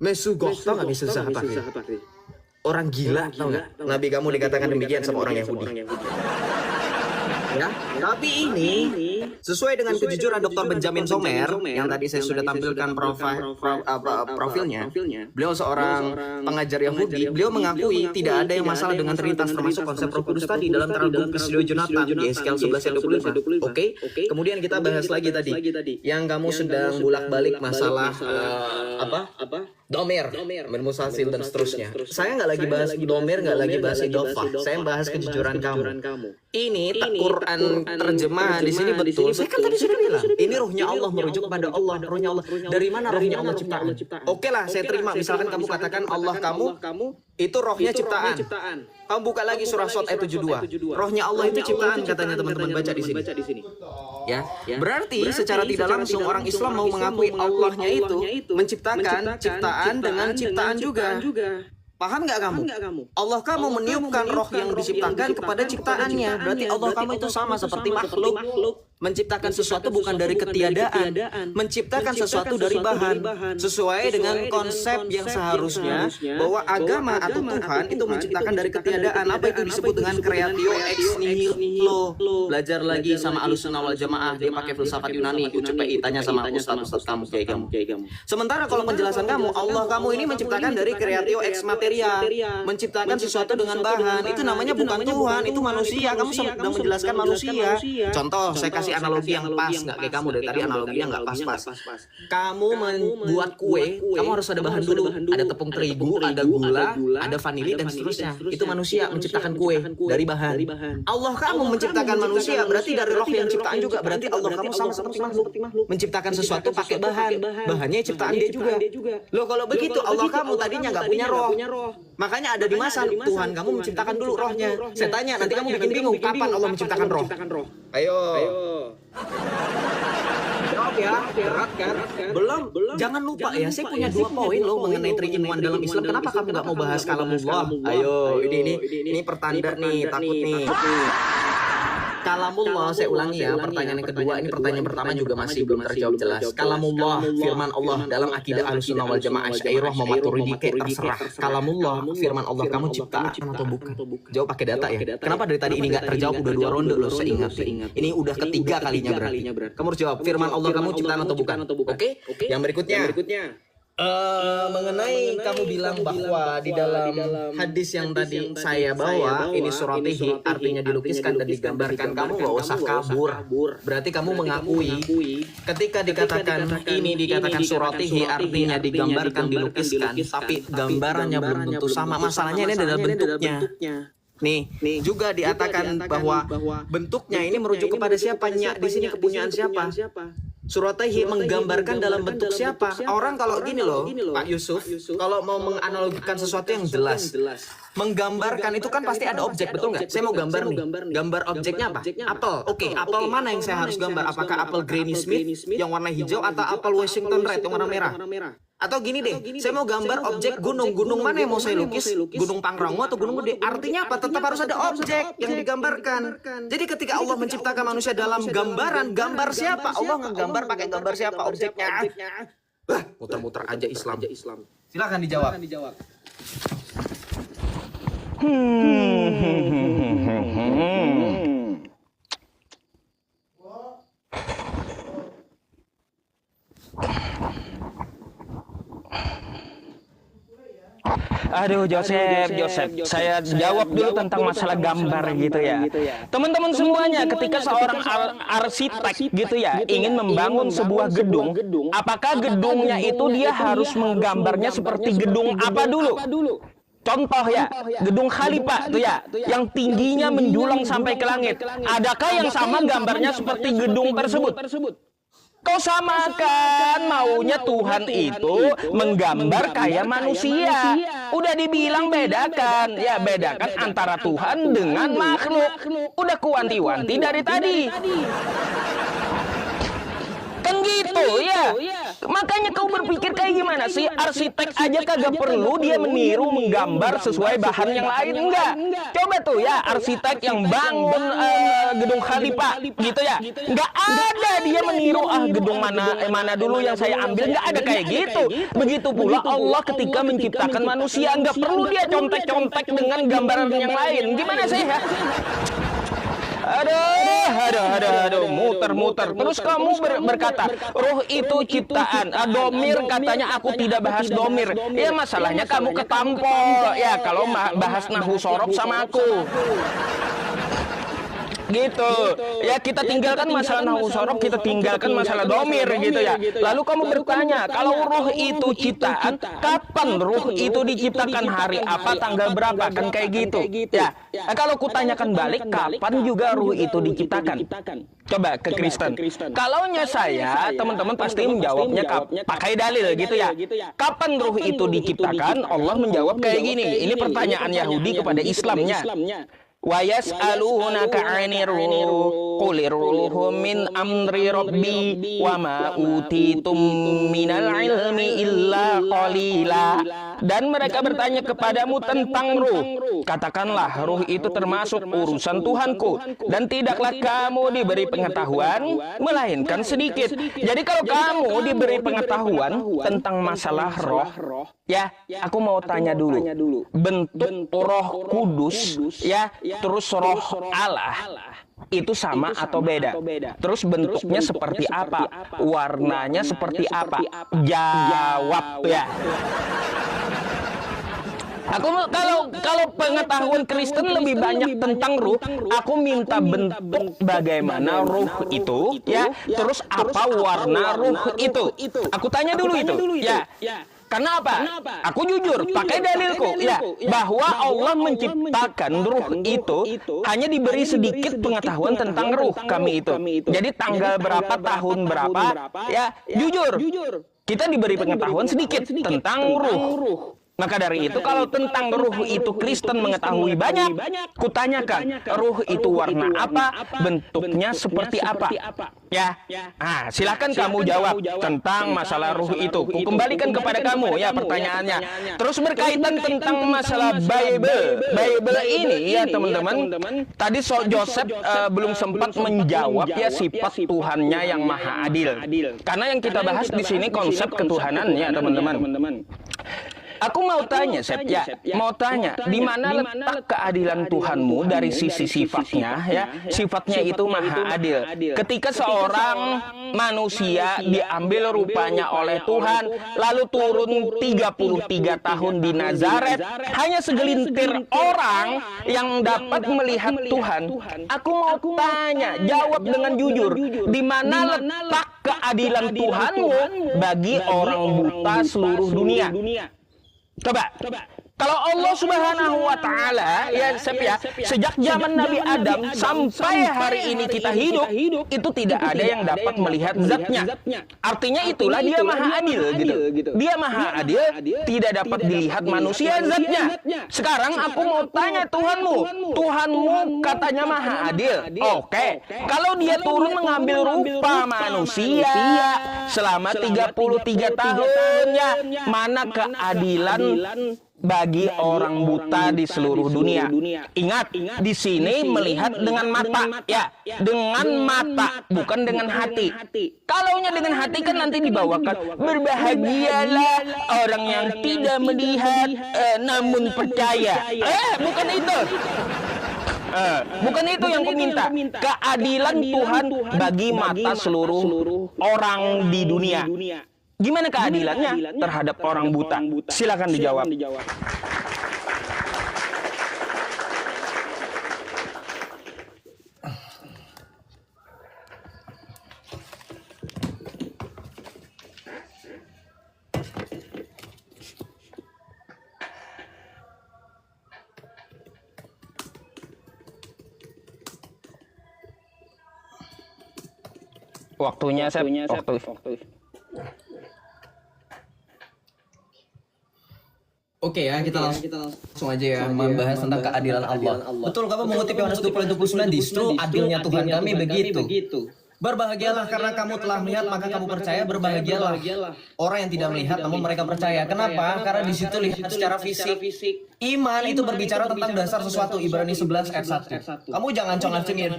Mesugoh, tau nggak Mesugoh apa? Orang gila, tau nggak? Nabi kamu dikatakan demikian sama orang Yahudi. Ya, tapi ini sesuai dengan kejujuran Dr. Benjamin Somer yang tadi saya sudah tampilkan profilnya. Beliau seorang pengajar Yahudi. Beliau mengakui tidak ada yang masalah dengan Trinitas, termasuk konsep Roh Kudus tadi dalam Targum Pseudo Jonathan, Yeskiel 11 ayat 25. Oke. Kemudian kita bahas lagi tadi yang kamu sedang bolak-balik masalah domir, mutasil dan seterusnya. Saya nggak lagi bahas domir, nggak lagi bahas idofah. Saya bahas kejujuran kamu. Ini Quran terjemahan di sini betul. Saya kan tadi sudah bilang, ini ruhnya Allah, merujuk kepada Allah, ruhnya Allah. Dari mana ruhnya Allah ciptaan? Oke lah, saya terima. Misalkan kamu katakan Allah kamu itu rohnya ciptaan. Kamu buka lagi surah Shad ayat 72. Rohnya Allah itu ciptaan, katanya teman-teman, baca di sini. Ya, berarti secara tidak langsung orang Islam mau mengakui Allahnya itu menciptakan ciptaan dengan ciptaan juga. Paham nggak kamu? Allah kamu meniupkan roh yang diciptakan kepada ciptaannya. Berarti Allah kamu itu sama seperti makhluk. Menciptakan sesuatu bukan dari ketiadaan, menciptakan sesuatu dari bahan, sesuai dengan konsep yang seharusnya bahwa agama atau Tuhan itu menciptakan dari ketiadaan. Apa itu disebut dengan creatio ex nihilo? Belajar lagi sama Ahlussunnah wal Jamaah, dia pakai filsafat Yunani, UCPI, tanya sama ustaz kamu, kiai kamu. Sementara kalau penjelasan kamu, Allah kamu ini menciptakan dari creatio ex materia, menciptakan sesuatu dengan bahan. Itu namanya bukan Tuhan, itu manusia. Kamu sedang menjelaskan manusia. Contoh, saya kasih analogi yang pas, nggak kayak kamu dari tadi analoginya nggak pas. Kamu membuat kue, kamu harus ada bahan dulu, ada tepung terigu, ada gula, ada vanili dan seterusnya. Itu manusia menciptakan kue dari bahan. Allah kamu menciptakan manusia, berarti dari roh yang ciptaan juga. Berarti Allah kamu sama seperti makhluk, menciptakan sesuatu pakai bahan, bahannya ciptaan dia juga. Loh kalau begitu Allah kamu tadinya nggak punya roh, makanya ada di masa Tuhan kamu menciptakan dulu rohnya. Saya tanya, nanti kamu bikin bingung kapan Allah menciptakan roh? Ayo. Jawab ya, berat kan? Belum. Jangan lupa ya, saya punya 2 poin loh mengenai triinuan dalam Islam. Kenapa kamu nggak mau bahas kalamullah? Ayo, ini pertanda nih, takut nih. Kalamullah, saya ulangi ya, pertanyaan yang kedua, ini pertanyaan pertama juga masih belum terjawab jelas. Kalamullah, firman Allah dalam akidah Ahlussunnah wal Jamaah, Asy'ariyah, Maturidi, terserah. Kalamullah, firman Allah kamu ciptaan atau bukan? Jawab pakai data ya. Kenapa dari tadi ini nggak terjawab? Udah 2 ronde loh, saya ingat. Ini udah ketiga kalinya berarti. Kamu harus jawab, firman Allah kamu ciptaan atau bukan? Oke? Yang berikutnya. Mengenai kamu bilang bahwa di dalam hadis yang tadi saya bawa ini suratihi artinya dilukiskan dan digambarkan, kamu gak usah kabur. Berarti kamu mengakui ketika dikatakan ini dikatakan suratihi artinya digambarkan, dilukiskan, tapi gambarannya belum tentu sama. Masalahnya ini adalah bentuknya. Nih juga dikatakan bahwa bentuknya ini merujuk kepada siapanya. Di sini kepunyaan siapa? Suratihi menggambarkan dalam bentuk siapa? Orang kalau gini loh, Pak Yusuf, kalau mau menganalogikan sesuatu yang jelas, menggambarkan itu kan pasti ada objek, betul nggak? Saya mau gambar nih, gambar objeknya apa? Apel. Oke, apel mana yang saya harus gambar? Apakah apel Granny Smith yang warna hijau atau apel Washington Red yang warna merah? Atau gini deh, saya mau gambar objek gunung mana yang mau saya lukis? Gunung Pangrango atau Gunung Gede? Artinya apa? Tetap harus ada objek yang digambarkan. Jadi ketika Allah menciptakan manusia dalam gambaran, gambar siapa? Allah ngegambar pakai gambar siapa objeknya? Muter-muter aja Islam. Silakan dijawab. Aduh, Joseph, saya jawab dulu tentang masalah gambar gitu ya. Teman-teman semuanya, ketika seorang arsitek gitu ya ingin membangun sebuah gedung, apakah gedungnya itu dia harus menggambarnya seperti gedung apa dulu? Contoh ya, gedung Khalifah tuh ya, yang tingginya menjulang sampai ke langit. Adakah yang sama gambarnya seperti gedung tersebut? Kau samakan, maunya Tuhan itu menggambar kayak manusia. Udah dibilang bedakan, ya bedakan antara Tuhan dengan makhluk. Udah kuanti-wanti dari tadi. Kan gitu ya. Makanya kau berpikir kayak gimana sih? Arsitek aja kagak perlu dia meniru menggambar sesuai bahan yang lain, enggak. Coba tuh ya arsitek yang bangun gedung Khalifah gitu ya. Enggak ada dia meniru gedung mana dulu yang saya ambil, enggak ada kayak gitu. Begitu pula Allah ketika menciptakan manusia, enggak perlu dia contek-contek dengan gambaran yang lain. Gimana sih ya? Aduh, muter-muter. Terus kamu berkata, roh itu ciptaan. Domir katanya aku tidak bahas domir. Ya masalahnya kamu ketampol. Ya kalau bahas nahu sorok sama aku. Gitu. Ya kita tinggalkan masalah nahu sorof, kita tinggalkan masalah domir gitu ya. Lalu kamu bertanya, kalau ruh itu ciptaan, kapan ruh itu diciptakan, hari apa, tanggal berapa, kan kayak gitu. Ya. Nah, kalau kutanyakan balik, kapan juga ruh itu diciptakan? Coba ke Kristen. Kalaunya saya, teman-teman pasti menjawabnya pakai dalil gitu ya. Kapan ruh itu diciptakan? Allah menjawab kayak gini. Ini pertanyaan Yahudi kepada Islamnya. Wa yas'alunaka 'anir ruh qulir ruhu min amri rabbi wa ma utitum minal ilmi illa qalila. Dan mereka bertanya kepadamu tentang ruh. Katakanlah, ruh itu termasuk urusan Tuhanku, dan tidaklah kamu diberi pengetahuan melainkan sedikit. Jadi kalau kamu diberi pengetahuan tentang masalah roh, ya, aku mau tanya dulu. Bentuk Roh Kudus, ya, terus roh Allah itu sama atau beda? Terus bentuknya seperti apa? Warnanya seperti apa? Jawab ya. Aku kalau pengetahuan Kristen lebih banyak tentang ruh, aku minta bentuk bagaimana ruh itu, ya. Terus apa warna ruh itu? Aku tanya dulu itu, ya. Karena apa? Aku jujur, pakai dalilku, ya, bahwa Allah menciptakan ruh itu hanya diberi sedikit pengetahuan tentang ruh kami itu. Jadi tanggal berapa, tahun berapa, ya, jujur, kita diberi pengetahuan sedikit tentang ruh. Maka dari itu, kalau tentang ruh itu Kristen mengetahui banyak, kutanyakan, ruh itu warna apa, bentuknya seperti apa? Ya, nah, silakan kamu jawab tentang masalah ruh itu. Kukembalikan kepada kamu ya pertanyaannya. Terus berkaitan tentang masalah Bible ini ya teman-teman. Tadi Joseph belum sempat menjawab ya sifat Tuhannya yang maha adil. Karena yang kita bahas di sini konsep ketuhanan ya teman-teman. Aku mau tanya, Sep, ya, mau tanya, di mana letak keadilan Tuhanmu dari sisi sifatnya, ya? Sifatnya itu maha adil. Ketika seorang manusia diambil rupanya oleh Tuhan, lalu turun 33 tahun di Nazaret, hanya segelintir orang yang dapat melihat Tuhan. Aku mau tanya, jawab dengan jujur, di mana letak keadilan Tuhanmu bagi orang buta seluruh dunia? Coba. Kalau Allah Subhanahu wa Ta'ala, ya, sejak zaman Nabi Adam sampai hari ini kita hidup, itu tidak ada yang dapat melihat zatnya. Artinya itulah dia maha adil gitu. Dia maha adil, tidak dapat dilihat manusia zatnya. Sekarang aku mau tanya Tuhanmu katanya maha adil. Oke. Kalau dia turun mengambil rupa manusia selama 33 tahunnya, mana keadilan bagi orang buta di seluruh dunia? Ingat, di sini melihat dengan mata, ya, dengan mata, bukan dengan hati. Kalaunya dengan hati kan nanti dibawakan, berbahagialah orang yang tidak melihat namun percaya. Bukan itu. Bukan itu yang kuminta. Keadilan Tuhan bagi mata seluruh orang di dunia. Gimana keadilannya terhadap orang buta? Silakan dijawab. Waktunya, Sep. Waktu. Oke ya, kita langsung aja ya membahas tentang keadilan Allah. Betul, kamu mengutip Yohanes 20:29, justru adilnya Tuhan kami begitu. Berbahagialah karena kamu telah melihat maka kamu percaya, berbahagialah orang yang tidak melihat namun mereka percaya. Kenapa? Karena di situ lihat secara fisik. Iman itu berbicara tentang dasar sesuatu. Ibrani 11 ayat 1. Kamu jangan congak-cengir.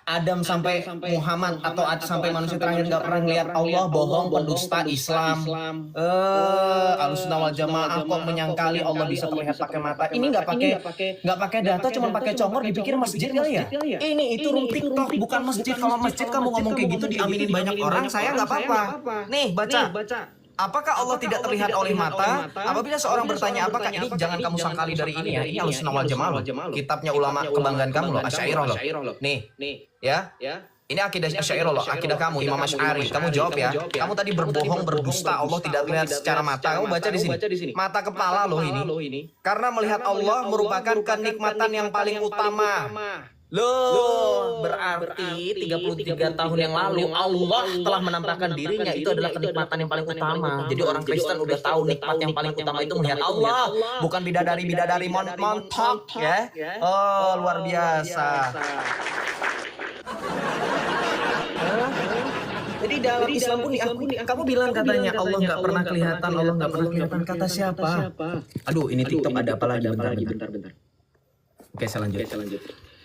Adam sampai Muhammad atau sampai manusia terakhir nggak pernah lihat Allah, bohong, pendusta Islam. Ahlussunnah wal Jamaah kok menyangkali Allah bisa terlihat pakai mata. Ini nggak pakai data, cuma pakai congor, dipikir masjid kali ya? Ini itu room TikTok, bukan masjid. Kalau masjid kamu ngomong kayak gitu diaminin banyak orang, saya nggak apa-apa. Nih baca. Apakah Allah tidak terlihat oleh mata? Apabila seorang bertanya apakah ini, jangan kamu sangkali dari ini ya. Ini Ahlussunnah wal Jamaah loh. Kitabnya ulama kebanggaan kamu loh, Asy'ariyah loh. Nih, ya. Ini akidah Asy'ariyah loh, akidah kamu Imam Asy'ari. Kamu jawab ya. Kamu tadi berbohong, berdusta, Allah tidak terlihat secara mata. Kamu baca di sini. Mata kepala loh ini. Karena melihat Allah merupakan kenikmatan yang paling utama. Loh, berarti 33 tahun yang lalu Allah telah menampakkan dirinya, itu adalah kenikmatan yang paling utama. Jadi orang Kristen udah tahu nikmat yang paling utama itu melihat Allah, bukan bidadari-bidadari montok ya. Oh, luar biasa. Jadi dalam Islam pun diakui. Kamu bilang katanya Allah nggak pernah kelihatan, Allah nggak pernah kelihatan. Kata siapa? Aduh, ini TikTok ada apa lagi? Bentar. Oke, saya lanjut.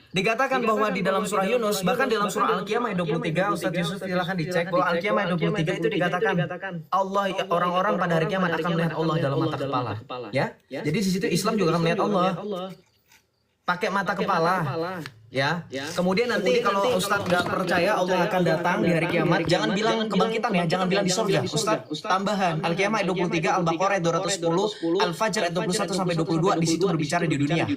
Dikatakan bahwa di dalam surah Yunus, bahkan di dalam surah Al-Qiyamah ayat 23, Ustaz Yusuf silahkan dicek bahwa Al-Qiyamah ayat 23 itu dikatakan Allah, orang-orang pada hari kiamat akan melihat Allah dalam mata kepala. Ya, jadi di situ Islam juga akan melihat Allah pakai mata kepala. Ya. Kemudian nanti kalau Ustadz nggak percaya Allah akan datang di hari kiamat, jangan bilang kebangkitan ya, jangan bilang di surga. Ustadz tambahan Al-Qiyamah ayat 23, Al-Baqarah ayat 210, Al-Fajr ayat 21 sampai 22 di situ berbicara di dunia,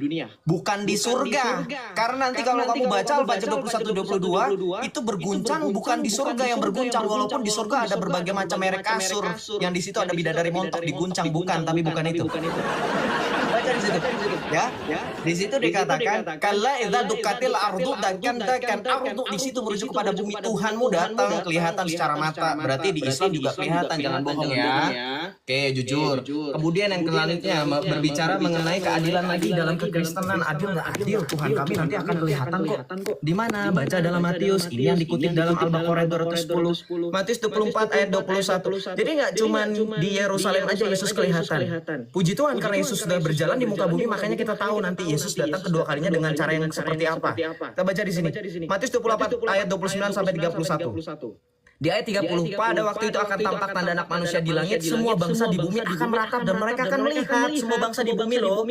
bukan di surga. Karena nanti kalau kamu baca Al-Fajr 21 22 itu berguncang, bukan di surga yang berguncang, walaupun di surga ada berbagai macam merek kasur yang di situ ada bidadari montok diguncang, tapi bukan itu. Baca di situ. Ya. Di situ dikatakan kalla idza dukatil ardu dakkan ardu, di situ merujuk kepada bumi. Tuhanmu datang kelihatan secara mata. Berarti di Islam juga kelihatan, jangan bohong ya. Oke, jujur. Kemudian yang selanjutnya berbicara mengenai keadilan lagi dalam kekristenan. Adil nggak adil? Tuhan kami nanti akan kelihatan kok. Di mana? Baca dalam Matius. Ini yang dikutip dalam Al-Baqarah 210. Matius 24 ayat 21. Jadi nggak cuma di Yerusalem aja Yesus kelihatan. Puji Tuhan karena Yesus sudah berjalan di muka bumi, makanya kita tahu nanti Yesus datang kedua kalinya dengan cara yang seperti apa. Kita baca di sini. Matius 24 ayat 29 sampai 31. Di ayat 30, pada waktu itu akan tampak tanda anak manusia di langit, semua bangsa di bumi akan meratap dan mereka akan melihat. Semua bangsa di bumi loh.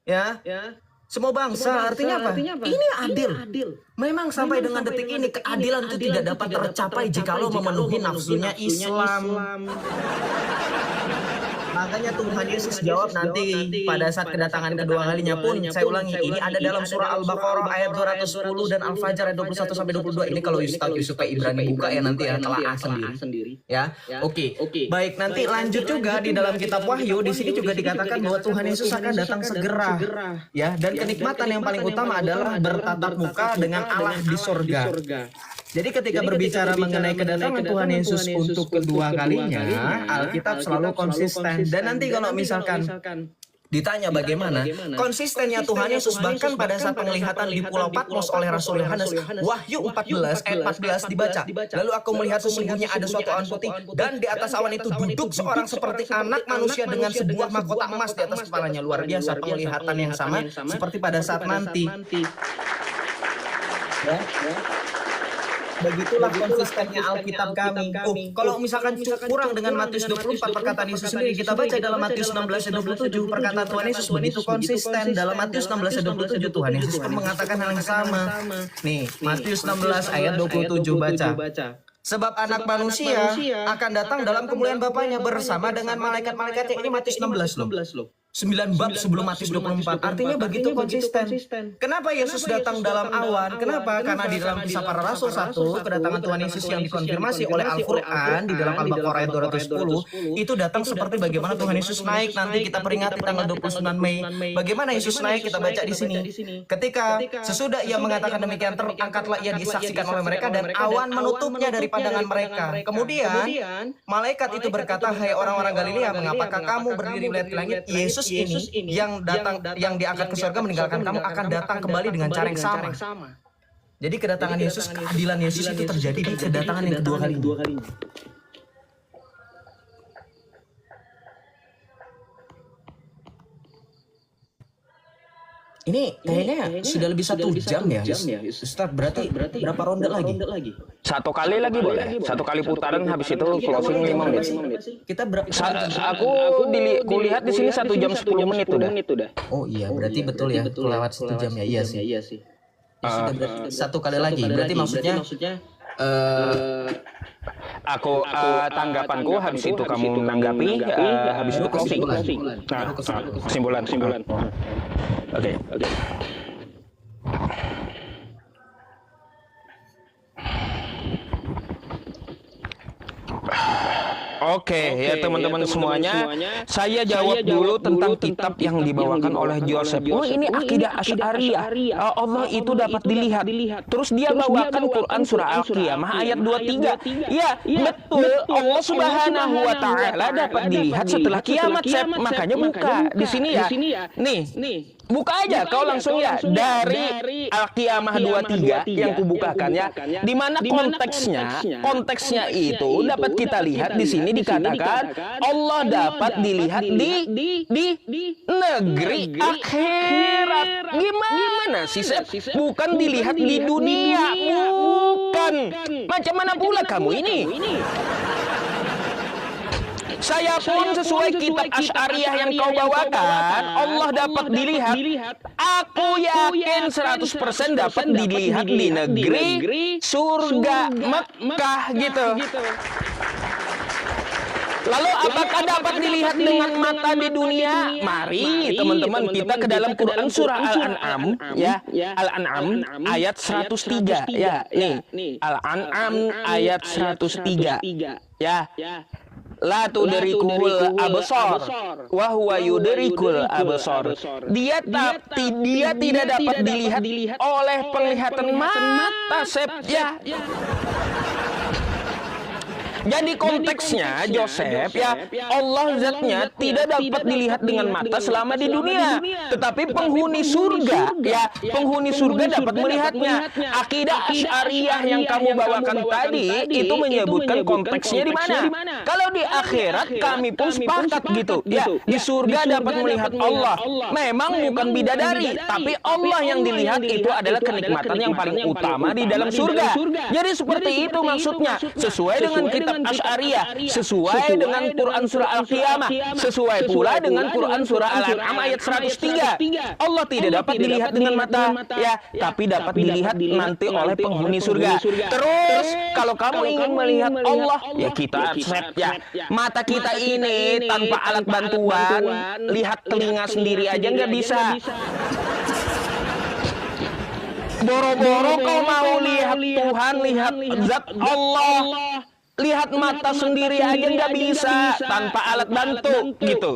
Ya. Semua bangsa, artinya apa? Ini adil. Memang sampai dengan detik ini keadilan itu tidak dapat tercapai jikalau memenuhi nafsunya Islam. Makanya Tuhan Yesus jawab nanti pada saat kedatangan kedua kalinya pun, saya ulangi, ini ada dalam surah Al-Baqarah ayat 210 dan Al-Fajr ayat 21 sampai 22. Ini kalau Ustaz Yusuf Ibrani buka ya nanti ya, telaah sendiri. Ya. Oke. Baik, nanti lanjut juga di dalam kitab Wahyu, di sini juga dikatakan bahwa Tuhan Yesus akan datang segera. Ya, dan kenikmatan yang paling utama adalah bertatap muka dengan Allah di surga. Jadi ketika berbicara mengenai kedatangan Tuhan Yesus untuk kedua kalinya, Alkitab selalu konsisten. Dan nanti kalau misalkan ditanya bagaimana konsistennya Tuhan Yesus, bahkan pada saat penglihatan di Pulau Patmos oleh Rasul Yohanes, Wahyu 14 ayat 14 dibaca. Lalu aku melihat sesungguhnya ada suatu awan putih, dan di atas awan itu duduk seorang seperti anak manusia dengan sebuah mahkota emas di atas kepalanya. Luar biasa, penglihatan yang sama seperti pada saat nanti. Begitulah konsistennya Alkitab kami. Kalau misalkan kurang dengan Matius 24 perkataan Yesus sendiri, kita baca dalam Matius 16 ayat 27 perkataan Tuhan Yesus begitu konsisten. Dalam Matius 16 ayat 27 Tuhan Yesus pun mengatakan hal yang sama. Nih, Matius 16 ayat 27 baca. Sebab anak manusia akan datang dalam kemuliaan Bapaknya bersama dengan malaikat-malaikatnya. Ini Matius 16 loh. 9 bab sebelum Matius 24. Artinya begitu konsisten. Kenapa Yesus datang dalam awan? Kenapa? Karena di dalam Kisah Para Rasul 1, kedatangan Tuhan Yesus yang dikonfirmasi oleh Al-Quran di dalam Al-Baqarah ayat 210 itu datang seperti bagaimana Tuhan Yesus naik. Nanti kita peringati tanggal 29 Mei. Bagaimana Yesus naik kita baca di sini. Ketika sesudah ia mengatakan demikian, terangkatlah ia disaksikan oleh mereka dan awan menutupnya dari pandangan mereka. Kemudian malaikat itu berkata, hai orang-orang Galilea, mengapakah kamu berdiri melihat ke langit? Yesus ini yang datang, yang diangkat ke surga meninggalkan kamu, akan datang kembali dengan cara yang sama. Jadi kedatangan Yesus, keadilan Yesus itu terjadi di kedatangan yang kedua kali. Ini kayaknya sudah lebih 1 jam ya, Ustaz. Berarti berapa ronde lagi? 1 kali lagi boleh. 1 kali putaran, habis itu closing 5 menit. Kita Aku kulihat di sini 1 jam 10 menit udah. Oh iya, berarti betul ya. Lewat 1 jam ya. Iya sih. Ya sudah, berarti 1 kali lagi. Berarti maksudnya Aku tanggapanku, habis itu kamu menanggapi, habis itu closing. Nah, kesimpulan. Oke. Oke, ya teman-teman semuanya, saya jawab dulu tentang kitab yang dibawakan oleh Joseph. Oh, ini akidah Asy'ariyah. Allah itu dapat dilihat. Terus dia bawakan Quran surah Al-Qiyamah ayat 23. Ya, betul. Allah Subhanahu wa taala dapat dilihat setelah kiamat, Sep. Makanya buka di sini ya. Nih. Buka aja kau langsung ya dari Al-Qiyamah 23 yang kubukakan ya. Di mana konteksnya itu dapat kita lihat di sini dikatakan Allah dapat dilihat di negeri akhirat. Gimana sih, Sep? Bukan dilihat di dunia, bukan. Macam mana pula kamu ini? Saya pun sesuai kitab Asy'ariyah yang kau bawakan, Allah dapat dilihat. Aku yakin 100% dapat dilihat di negeri surga Mekah gitu. Lalu apakah dapat dilihat dengan mata di dunia? Mari teman-teman kita ke dalam Quran surah Al-An'am ya. Al-An'am ayat 103 ya. Nih. Al-An'am ayat 103 ya. La tudrikul absar wa huwa yudrikul absar. Dia tidak dapat dilihat oleh penglihatan mata, Sep ya. Jadi konteksnya Joseph ya, Allah zatnya tidak dapat dilihat dengan mata selama di dunia, tetapi penghuni surga ya, penghuni surga dapat melihatnya. Akidah Asy'ariyah yang kamu bawakan tadi itu menyebutkan konteksnya di mana? Kalau di akhirat kami pun sepakat gitu ya, di surga dapat melihat Allah. Memang bukan bidadari, tapi Allah yang dilihat itu adalah kenikmatan yang paling utama di dalam surga. Jadi seperti itu maksudnya, sesuai dengan kitab Asy'ariyah, sesuai dengan Quran surah Al-Qiyamah, sesuai pula dengan Quran surah Al-An'am ayat 103. Allah tidak dapat dilihat dengan mata ya, tapi dapat dilihat nanti oleh penghuni surga. Terus kalau kamu ingin melihat Allah, ya kita accept ya. Mata kita ini tanpa alat bantuan, lihat telinga sendiri aja nggak bisa. Boro-boro kau mau lihat Tuhan, lihat zat Allah, lihat mata sendiri aja nggak bisa tanpa alat bantu gitu.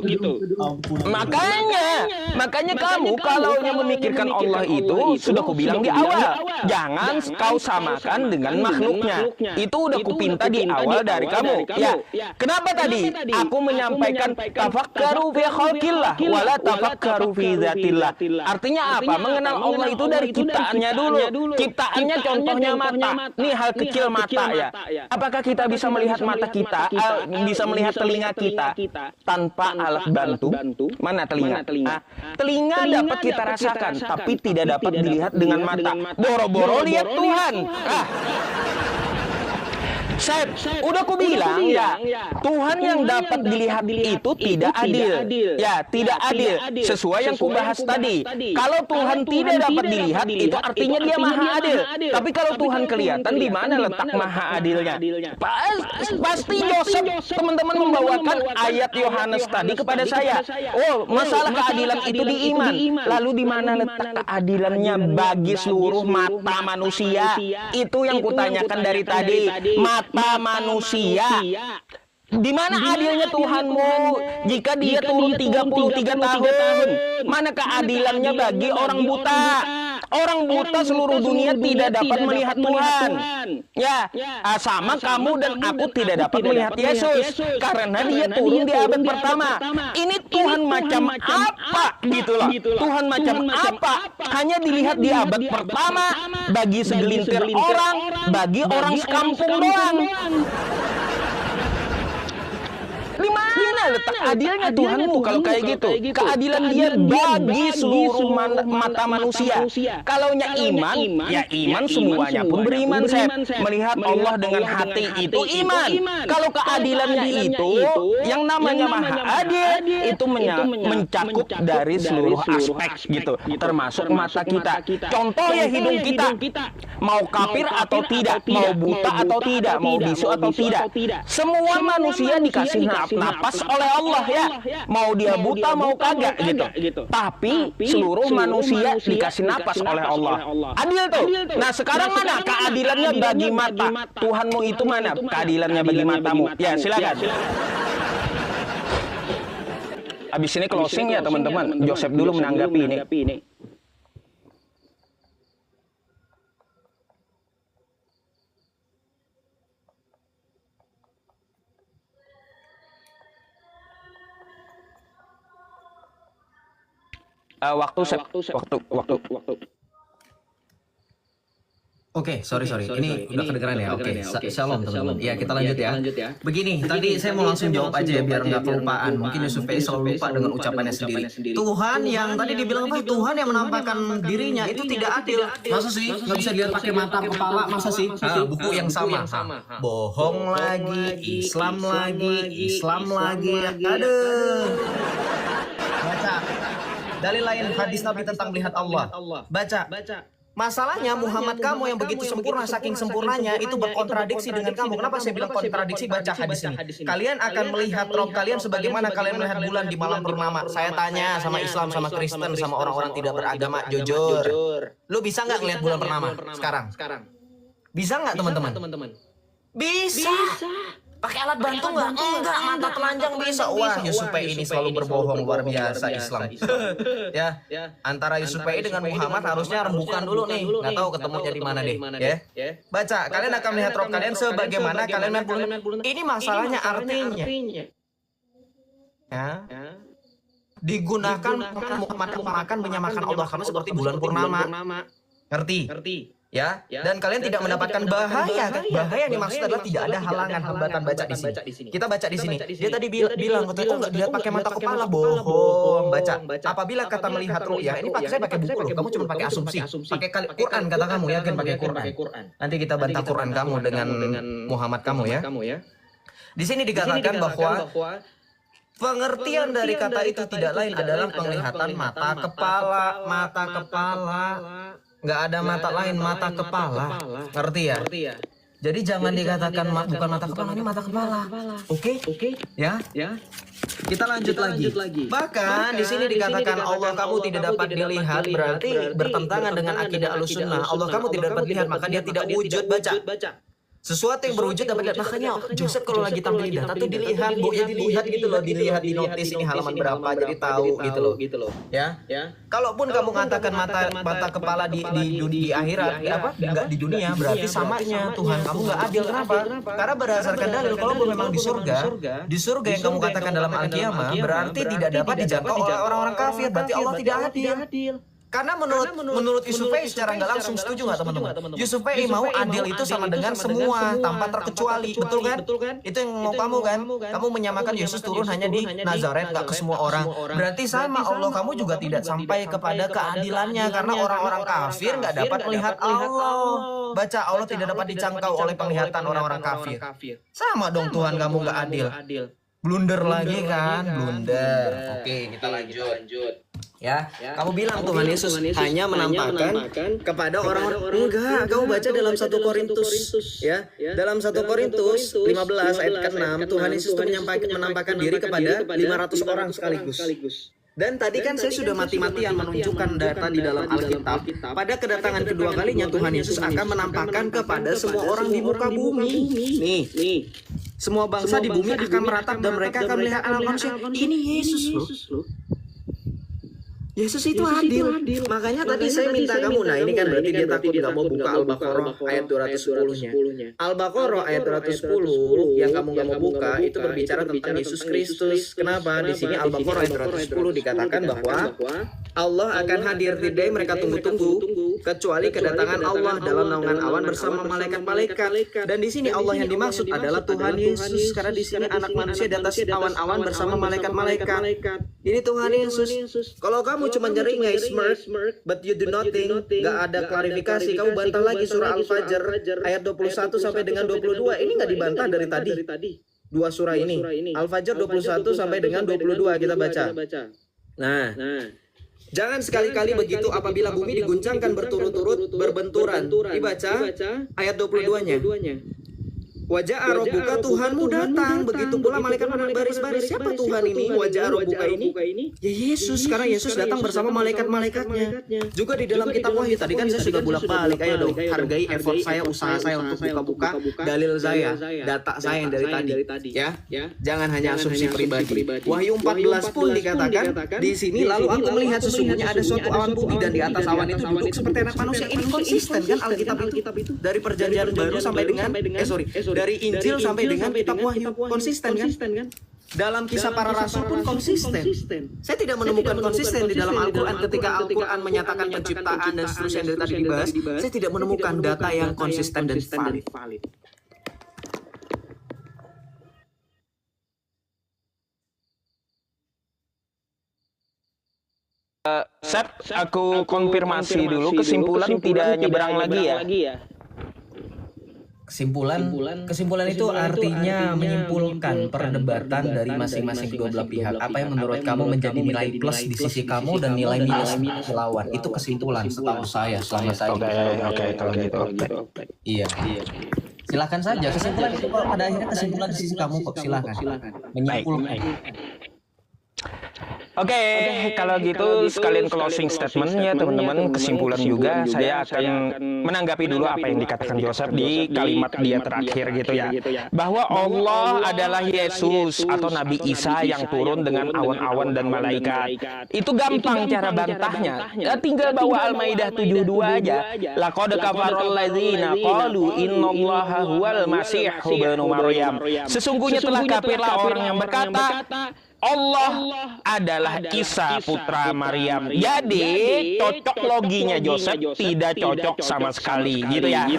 Makanya kamu kalau memikirkan Allah itu sudah kubilang di awal, jangan kau samakan dengan makhluknya. Itu udah kupinta di awal dari kamu. Ya, kenapa tadi aku menyampaikan tafakkaru fi khalqillah wala tafakkaru fi dzatillah. Artinya apa? Mengenal Allah itu dari ciptaannya dulu. Ciptaannya contohnya mata. Nih hal kecil mata ya. Apakah kita bisa melihat mata kita, bisa melihat telinga kita tanpa alat bantu? Mana telinga? Telinga dapat kita rasakan, tapi tidak dapat dilihat dengan mata. Boro-boro lihat Tuhan. Udah ku bilang ya, Tuhan yang dapat dilihat itu tidak adil. Ya, tidak adil. Sesuai yang ku bahas tadi. Kalau Tuhan tidak dapat dilihat, itu artinya dia maha adil. Tapi kalau Tuhan kelihatan, di mana letak maha adilnya? Pasti Joseph, teman-teman membawakan ayat Yohanes tadi kepada saya. Oh, masalah keadilan itu di iman. Lalu di mana letak keadilannya bagi seluruh mata manusia? Itu yang kutanyakan dari tadi. Mata manusia. Di mana adilnya Tuhanmu jika dia turun 33 tahun? Mana keadilannya bagi orang buta? Orang buta seluruh dunia tidak dapat melihat Tuhan. Ya, sama kamu dan aku tidak dapat melihat Yesus karena dia turun di abad pertama. Ini Tuhan macam apa gitu loh. Tuhan macam apa? Hanya dilihat di abad pertama bagi segelintir orang, bagi orang sekampung doang. Di mana letak adilnya Tuhanmu kalau kayak gitu? Keadilan Dia bagi seluruh mata manusia. Kalaunya iman, ya iman semuanya pun beriman. Saya melihat Allah dengan hati itu iman. Kalau keadilannya itu yang namanya Maha Adil itu mencakup dari seluruh aspek gitu, termasuk mata kita. Contoh ya hidung kita, mau kafir atau tidak, mau buta atau tidak, mau bisu atau tidak, semua manusia dikasih napas oleh Allah ya, mau dia buta mau kagak gitu. Tapi seluruh manusia dikasih napas oleh Allah. Adil tuh. Nah sekarang mana keadilannya bagi mata? Tuhanmu itu mana keadilannya bagi matamu? Ya silakan. Habis ini closing ya teman-teman. Joseph dulu menanggapi ini. Waktu. Oke, sorry. Ini udah kedengeran ya. Oke, shalom teman-teman. Ya, kita lanjut ya. Begini, tadi saya mau langsung jawab aja ya biar nggak kelupaan. Mungkin Yusuf Faiz selalu lupa dengan ucapannya sendiri. Tuhan yang tadi dibilang apa? Tuhan yang menampakkan dirinya itu tidak adil. Masa sih? Nggak bisa dilihat pakai mata kepala, masa sih? Buku yang sama. Bohong lagi, Islam lagi. Aduh. Baca. Dalil lain hadis Nabi tentang melihat Allah. Baca. Masalahnya Muhammad kamu yang begitu sempurna, saking sempurnanya itu berkontradiksi dengan kamu. Kenapa saya bilang kontradiksi? Baca hadis ini. Kalian akan melihat Rob kalian sebagaimana kalian melihat bulan di malam purnama. Saya tanya sama Islam, sama Kristen, sama orang-orang tidak beragama, jujur. Lu bisa nggak ngelihat bulan purnama sekarang? Bisa nggak teman-teman? Bisa. Pakai alat bantu nggak? Enggak, mata telanjang bisa. Wah, Yusuf PI ini selalu berbohong, luar biasa Islam. Ya, antara Yusuf PI dengan Muhammad harusnya rembukan dulu nih. Nggak tahu ketemunya di mana deh. Ya, baca. Kalian akan melihat rob kalian sebagaimana kalian melihat bulan. Ini masalahnya artinya. Ya. Digunakan makan menyamakan Allah kamu seperti bulan purnama. Ngerti? Ya, dan kalian tidak mendapatkan bahaya kan? Bahaya yang dimaksud adalah tidak ada halangan hambatan. Baca di sini. Kita baca di sini. Dia tadi bilang katanya enggak dilihat pakai mata kepala, bohong. Baca. Apabila kata melihat ru'yah, ini saya pakai buku loh. Kamu cuma pakai asumsi. Pakai Quran kata kamu, yakin pakai Quran. Nanti kita bantah Quran kamu dengan Muhammad kamu ya. Di sini dikatakan bahwa pengertian dari kata itu tidak lain adalah penglihatan mata kepala. Nggak ada mata lain, mata kepala. Ngerti ya? Jadi jangan dikatakan bukan mata kepala, ini mata kepala. Oke? Ya? Kita lanjut lagi. Bahkan di sini dikatakan Allah kamu tidak dapat dilihat, berarti bertentangan dengan akidah Ahlussunnah. Allah kamu tidak dapat dilihat, maka dia tidak wujud. Baca. Sesuatu yang berwujud dapat dilihat. Makanya Joseph kalau lagi tampil data tuh dilihat, Bu, ya dilihat gitu loh, dilihat di notis ini halaman berapa, jadi tahu gitu loh. Ya. Kalaupun kamu mengatakan mata kepala di akhirat, enggak di dunia, berarti samanya Tuhan kamu enggak adil. Kenapa? Karena berdasarkan dalil, kalaupun memang di surga yang kamu katakan dalam Al-Qiyamah, berarti tidak dapat dijangkau oleh orang-orang kafir, berarti Allah tidak adil. Karena menurut Yusuf PI secara nggak langsung setuju nggak teman-teman? Yusuf PI mau adil itu sama dengan semua tanpa terkecuali, betul kan? Itu yang mau kamu kan? Kamu menyamakan Yesus turun hanya di Nazaret, nggak ke semua orang. Berarti sama Allah kamu juga tidak sampai kepada keadilannya karena orang-orang kafir nggak dapat melihat Allah. Baca, Allah tidak dapat dijangkau oleh penglihatan orang-orang kafir. Sama dong Tuhan kamu nggak adil. Blunder lagi kan? Blunder. Oke, kita lanjut. Ya, kamu bilang Tuhan Yesus hanya menampakkan kepada orang-orang. Enggak, kamu baca dalam 1 Korintus ya. Dalam 1 Korintus 15 ayat ke-6 Tuhan Yesus itu menampakkan diri kepada 500 orang sekaligus. Dan tadi kan saya sudah mati-matian menunjukkan data di dalam Alkitab. Pada kedatangan kedua kalinya Tuhan Yesus akan menampakkan kepada semua orang di muka bumi. Nih. Semua bangsa di bumi akan meratap dan mereka akan melihat anak manusia. Ini Yesus loh. Yesus itu adil. Makanya tadi saya minta kamu, nah ini kan berarti dia takut nggak mau buka Al-Baqarah ayat 210-nya. Al-Baqarah ayat 210 yang kamu nggak mau buka itu berbicara tentang Yesus Kristus. Kenapa? Di sini Al-Baqarah ayat 210 dikatakan bahwa Allah akan hadir di day mereka tunggu-tunggu, kecuali kedatangan Allah dalam naungan awan bersama malaikat-malaikat. Dan di sini Allah yang dimaksud adalah Tuhan Yesus, karena di sini anak manusia di atas awan-awan bersama malaikat-malaikat. Ini Tuhan Yesus. Kalau kamu cuma nyeringai smirk, but you do nothing, gak ada klarifikasi, kamu bantah lagi surah Al-Fajr ayat 21 sampai dengan 22. Ini gak dibantah dari tadi. Dua surah ini. Al-Fajr 21 sampai dengan 22 kita baca. Nah, jangan sekali-kali begitu apabila bumi diguncangkan berturut-turut berbenturan. Dibaca ayat 22-nya. Wajah Rabbuka, Tuhanmu datang. Begitu pula malaikat baris-baris. Siapa Tuhan ini? Wajah Rabbuka ini? Ya Yesus. Karena Yesus datang bersama malaikat-malaikatnya. Juga di dalam kitab Wahyu. Tadi kan saya sudah bolak-balik. Ayo dong, hargai effort saya, usaha saya untuk buka-buka dalil saya, data saya yang dari tadi. Ya, jangan hanya asumsi pribadi. Wahyu 14 pun dikatakan di sini. Lalu aku melihat sesungguhnya ada suatu awan putih, dan di atas awan itu duduk seperti anak manusia. Ini konsisten kan Alkitab itu? Dari perjanjian baru sampai dengan dari Injil sampai dengan kitab Wahyu konsisten kan? Dalam kisah para rasul pun konsisten. Saya tidak menemukan konsisten di dalam Al-Quran ketika Al-Quran menyatakan penciptaan dan seterusnya yang dari tadi dibahas. Saya tidak menemukan data yang konsisten dan valid. Seth, aku konfirmasi dulu, kesimpulan tidak nyeberang lagi ya? Kesimpulan itu artinya menyimpulkan perdebatan dari masing-masing kedua belah pihak. Apa yang menurut kamu menjadi nilai plus di sisi kamu dan nilai minus di lawan. Itu kesimpulan setahu saya selama saya. Oke, kalau gitu. Iya. Silakan saja, kesimpulan itu pada akhirnya kesimpulan di sisi kamu kok, silakan. Menyimpulkan. Oke, kalau gitu sekalian closing statement ya teman-teman, kesimpulan juga saya akan menanggapi dulu apa yang dikatakan Joseph di kalimat dia terakhir gitu ya. Bahwa Allah adalah Yesus atau Nabi Isa yang turun dengan awan-awan dan malaikat. Itu gampang cara bantahnya. Ya, tinggal bawa Al-Maidah 72 aja. Laqad kafarul ladzina qalu innallaha huwal masih ibnu Maryam. Sesungguhnya telah kafirlah orang yang berkata Allah adalah Isa putra Maryam. Jadi cocok loginya Joseph tidak cocok sama sekali gitu ya.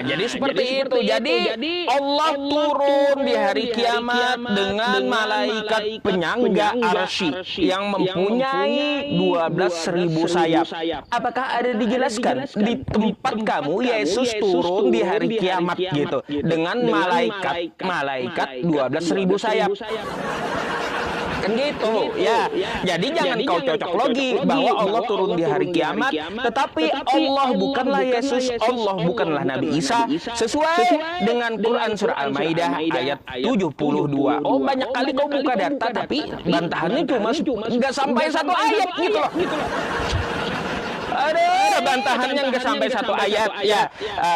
Jadi seperti itu. Jadi Allah turun di hari kiamat dengan malaikat penyangga arsy yang mempunyai 12.000 sayap. Apakah ada dijelaskan di tempat kamu Yesus turun di hari kiamat gitu dengan malaikat 12.000 sayap? Kan gitu ya. Jadi jangan kau cocok logi bahwa Allah turun di hari kiamat, tetapi Allah bukanlah Yesus, Allah bukanlah Nabi Isa, sesuai dengan Quran surah Al-Maidah ayat 72. Oh, banyak kali kau buka data tapi bantahannya cuma nggak sampai satu ayat gitu loh. Ada bantahannya nggak sampai satu ayat ya.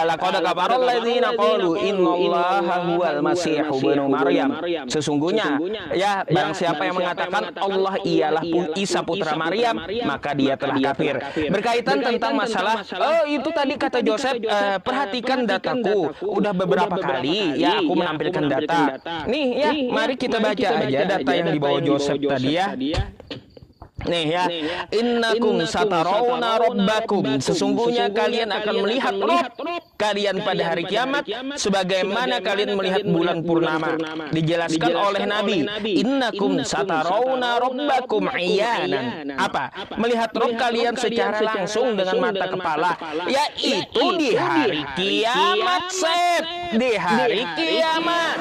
Laqad kafarul ladzina qalu innallaha huwal masih ibnu Maryam. Sesungguhnya ya, barang siapa yang mengatakan Allah ialah Isa putra Maryam, maka dia telah kafir. Berkaitan tentang masalah itu tadi kata Joseph, perhatikan dataku. Udah beberapa kali ya aku menampilkan data. Nih ya, mari kita baca aja data yang dibawa Joseph tadi ya. Nih ya, innakum satarawna rabbakum, sesungguhnya kalian akan melihat Rabb kalian pada hari kiamat sebagaimana kalian melihat bulan purnama. Dijelaskan oleh Nabi, innakum satarawna rabbakum iyanan. Apa? Melihat Rabb kalian secara langsung dengan mata kepala, yaitu di hari kiamat, di hari kiamat.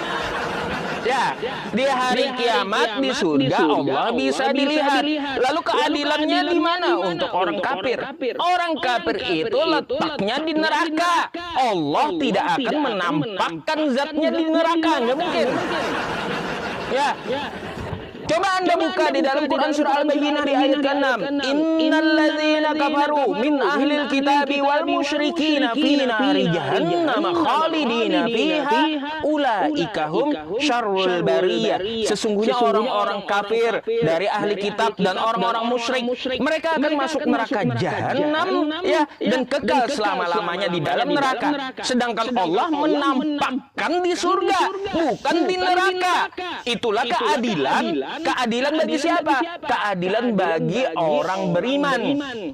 Ya, di hari kiamat di surga Allah bisa dilihat. Lalu keadilannya di mana untuk orang kafir? Orang kafir itu letaknya di neraka. Allah tidak akan menampakkan zatnya di neraka, nggak mungkin. Ya. Coba Anda buka di dalam Quran surah Al-Bayyinah di ayat ke-6. Innal ladzina kafaru min ahlil kitabi wal musyrikina fi nari jahannam khalidina fiha ulaika hum syarrul bariyah. Sesungguhnya orang-orang kafir dari ahli kitab dan orang-orang musyrik, mereka akan masuk neraka jahanam ya, dan kekal selama-lamanya di dalam neraka. Sedangkan Allah menampakkan di surga, bukan di neraka. Itulah keadilan keadilan bagi siapa? Keadilan bagi orang beriman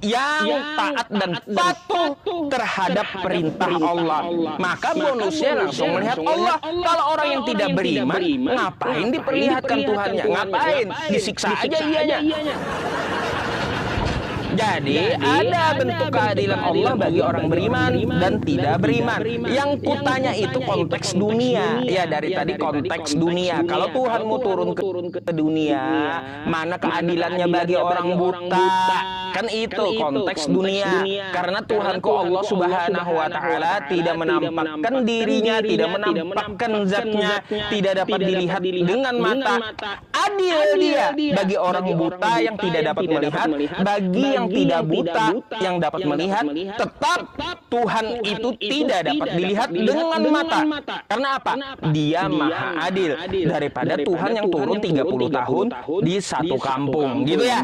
yang taat dan patuh terhadap perintah Allah. Maka bonusnya langsung melihat Allah. Kalau orang yang tidak beriman, ngapain diperlihatkan Tuhannya? Ngapain? Disiksa aja ianya. Jadi ada bentuk keadilan Allah bagi orang beriman dan tidak beriman. Yang kutanya itu konteks dunia. Ya dari tadi konteks dunia. Kalau Tuhanmu turun ke dunia, mana keadilannya bagi orang buta? Kan itu konteks dunia. Karena Tuhanku Allah Subhanahu wa Ta'ala tidak menampakkan dirinya, tidak menampakkan zatnya, tidak dapat dilihat dengan mata. Adil dia bagi orang buta yang tidak dapat melihat, bagi yang tidak buta yang dapat melihat, tetap Tuhan itu tidak dapat dilihat dengan mata. Karena apa? Dia maha adil. Daripada Tuhan yang turun 30 tahun di satu kampung, gitu ya.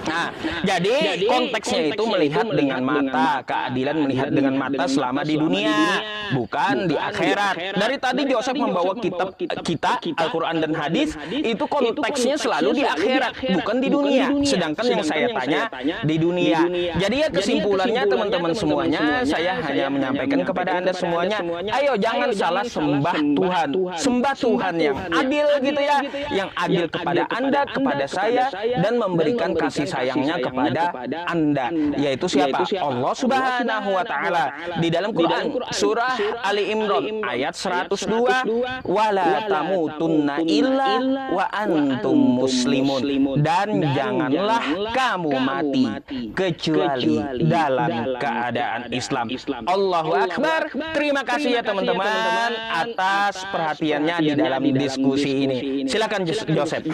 Nah, jadi konteksnya itu melihat dengan mata, keadilan melihat dengan mata selama di dunia, bukan di akhirat. Dari tadi Joseph membawa kitab kita Al-Quran dan hadis, itu konteksnya selalu di akhirat, bukan di dunia. Sedangkan yang saya tanya di dunia. Jadi ya kesimpulannya teman-teman semuanya, saya hanya menyampaikan kepada Anda semuanya, ayo jangan salah sembah Tuhan. Sembah Tuhan yang adil gitu ya, yang adil kepada Anda, kepada saya, dan memberikan kasih sayangnya kepada Anda, yaitu siapa? Allah Subhanahu wa Ta'ala. Di dalam Quran surah Ali Imran ayat 102, wala tamutunna illa wa antum muslimun, dan janganlah kamu mati kecuali dalam keadaan Islam. Allahu Akbar. Terima kasih ya teman-teman atas perhatiannya di dalam diskusi ini. Silakan Joseph.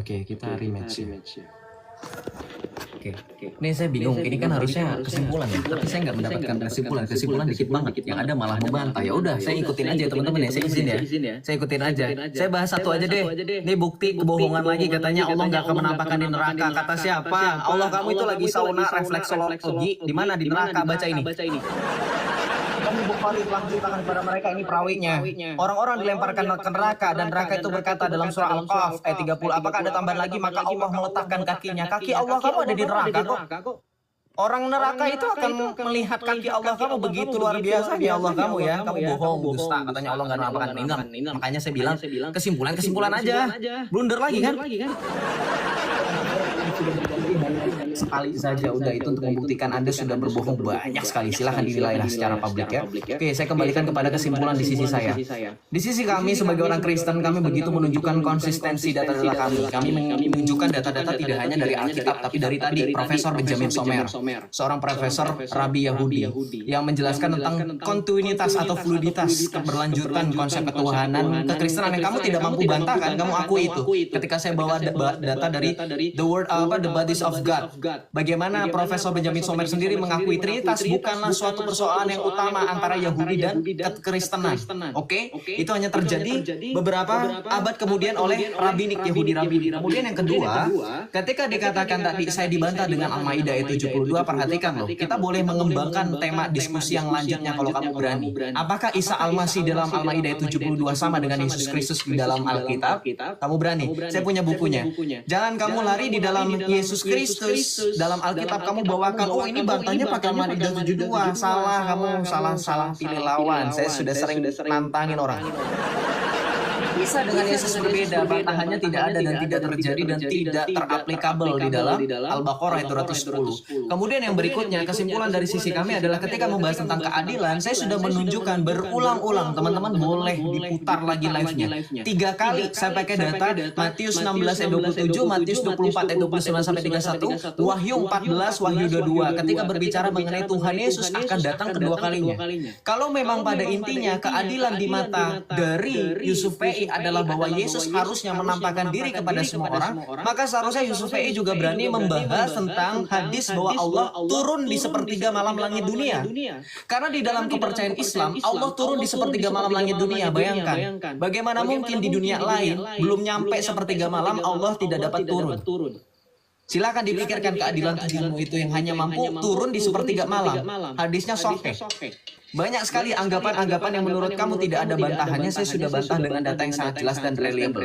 Oke, kita rematch. Oke. Ini saya bingung. Ini kan harusnya kesimpulan ya, tapi saya nggak mendapatkan kesimpulan. Kesimpulan dikit banget. Yang ada malah membantah. Ya udah, saya ikutin aja teman-teman ya. Saya izin ya. Saya ikutin aja. Saya bahas satu aja deh. Ini bukti kebohongan lagi, katanya Allah nggak akan menampakkan di neraka. Kata siapa? Allah kamu itu lagi sauna refleksologi. Di mana di neraka? Baca ini. Kami Bukhari telah menceritakan kepada mereka, ini perawinya. Orang-orang dilemparkan ke neraka, dan neraka itu berkata dalam surah Al-Kahf ayat 30, apakah ada tambahan lagi? Maka Allah meletakkan kakinya. Kaki Allah kamu ada di neraka kok. Orang neraka itu akan melihat kaki Allah kamu, begitu luar biasa ya Allah kamu ya. Kamu bohong, dusta. Katanya Allah nggak menampakkan. Makanya saya bilang kesimpulan aja. Blunder lagi kan? Sekali saja udah, itu untuk membuktikan Anda sudah berbohong banyak sekali. Silahkan dinilailah secara publik ya. Oke, saya kembalikan kepada kesimpulan di sisi saya. Di sisi kami sebagai orang Kristen, kami begitu menunjukkan konsistensi data-data kami. Kami menunjukkan data-data tidak hanya dari Alkitab, tapi dari tadi Profesor Benjamin Sommer, seorang profesor Rabi Yahudi, yang menjelaskan tentang kontinuitas atau fluiditas keberlanjutan konsep ketuhanan kekristenan yang kamu tidak mampu bantahkan. Kamu akui itu. Ketika saya bawa data dari The Bodies of God, bagaimana Profesor Benjamin Sommer sendiri mengakui Trinitas bukanlah suatu persoalan yang utama antara Yahudi dan kekristenan. Oke? Itu hanya terjadi beberapa abad kemudian oleh Rabinik Yahudi. Kemudian yang kedua, ketika dikatakan tadi saya dibantah dengan Al-Maidah ayat 72, perhatikan loh, kita boleh mengembangkan tema diskusi yang lanjutnya kalau kamu berani. Apakah Isa Al-Masih dalam Al-Maidah ayat 72 sama dengan Yesus Kristus di dalam Alkitab? Kamu berani? Saya punya bukunya. Jangan kamu lari di dalam Yesus Kristus. Dalam Alkitab kamu bawakan, oh ini bantahnya pakai Al-Maidah 72. Salah, kamu salah pilih lawan. Saya sudah sering nantangin orang. Isa dengan Yesus berbeda, bantahannya tidak ada dan tidak terjadi dan tidak teraplikabel di dalam Al-Baqarah ayat 210. Kemudian yang berikutnya, kesimpulan dari sisi kami adalah ketika membahas tentang keadilan, saya sudah menunjukkan berulang-ulang, teman-teman boleh diputar lagi live-nya. 3 kali saya pakai data Matius 16 ayat 27, Matius 24 ayat 29 sampai 31, Wahyu 14, Wahyu 22, ketika berbicara mengenai Tuhan Yesus akan datang kedua kalinya. Kalau memang pada intinya keadilan di mata dari Yusuf PI adalah bahwa Yesus harusnya menampakkan diri kepada semua orang, maka seharusnya Yusuf PI juga berani membahas tentang hadis bahwa Allah turun di sepertiga malam langit dunia. Karena di dalam kepercayaan Islam, Allah turun di sepertiga malam langit dunia. Bayangkan, bagaimana mungkin di dunia lain belum nyampe sepertiga malam Allah tidak dapat turun. Silakan dipikirkan keadilan tubuhmu itu yang hanya mampu turun di sepertiga malam. Hadisnya sahih. Banyak sekali anggapan-anggapan yang menurut kamu tidak ada bantahannya. Saya sudah bantah dengan data yang sangat jelas dan reliable.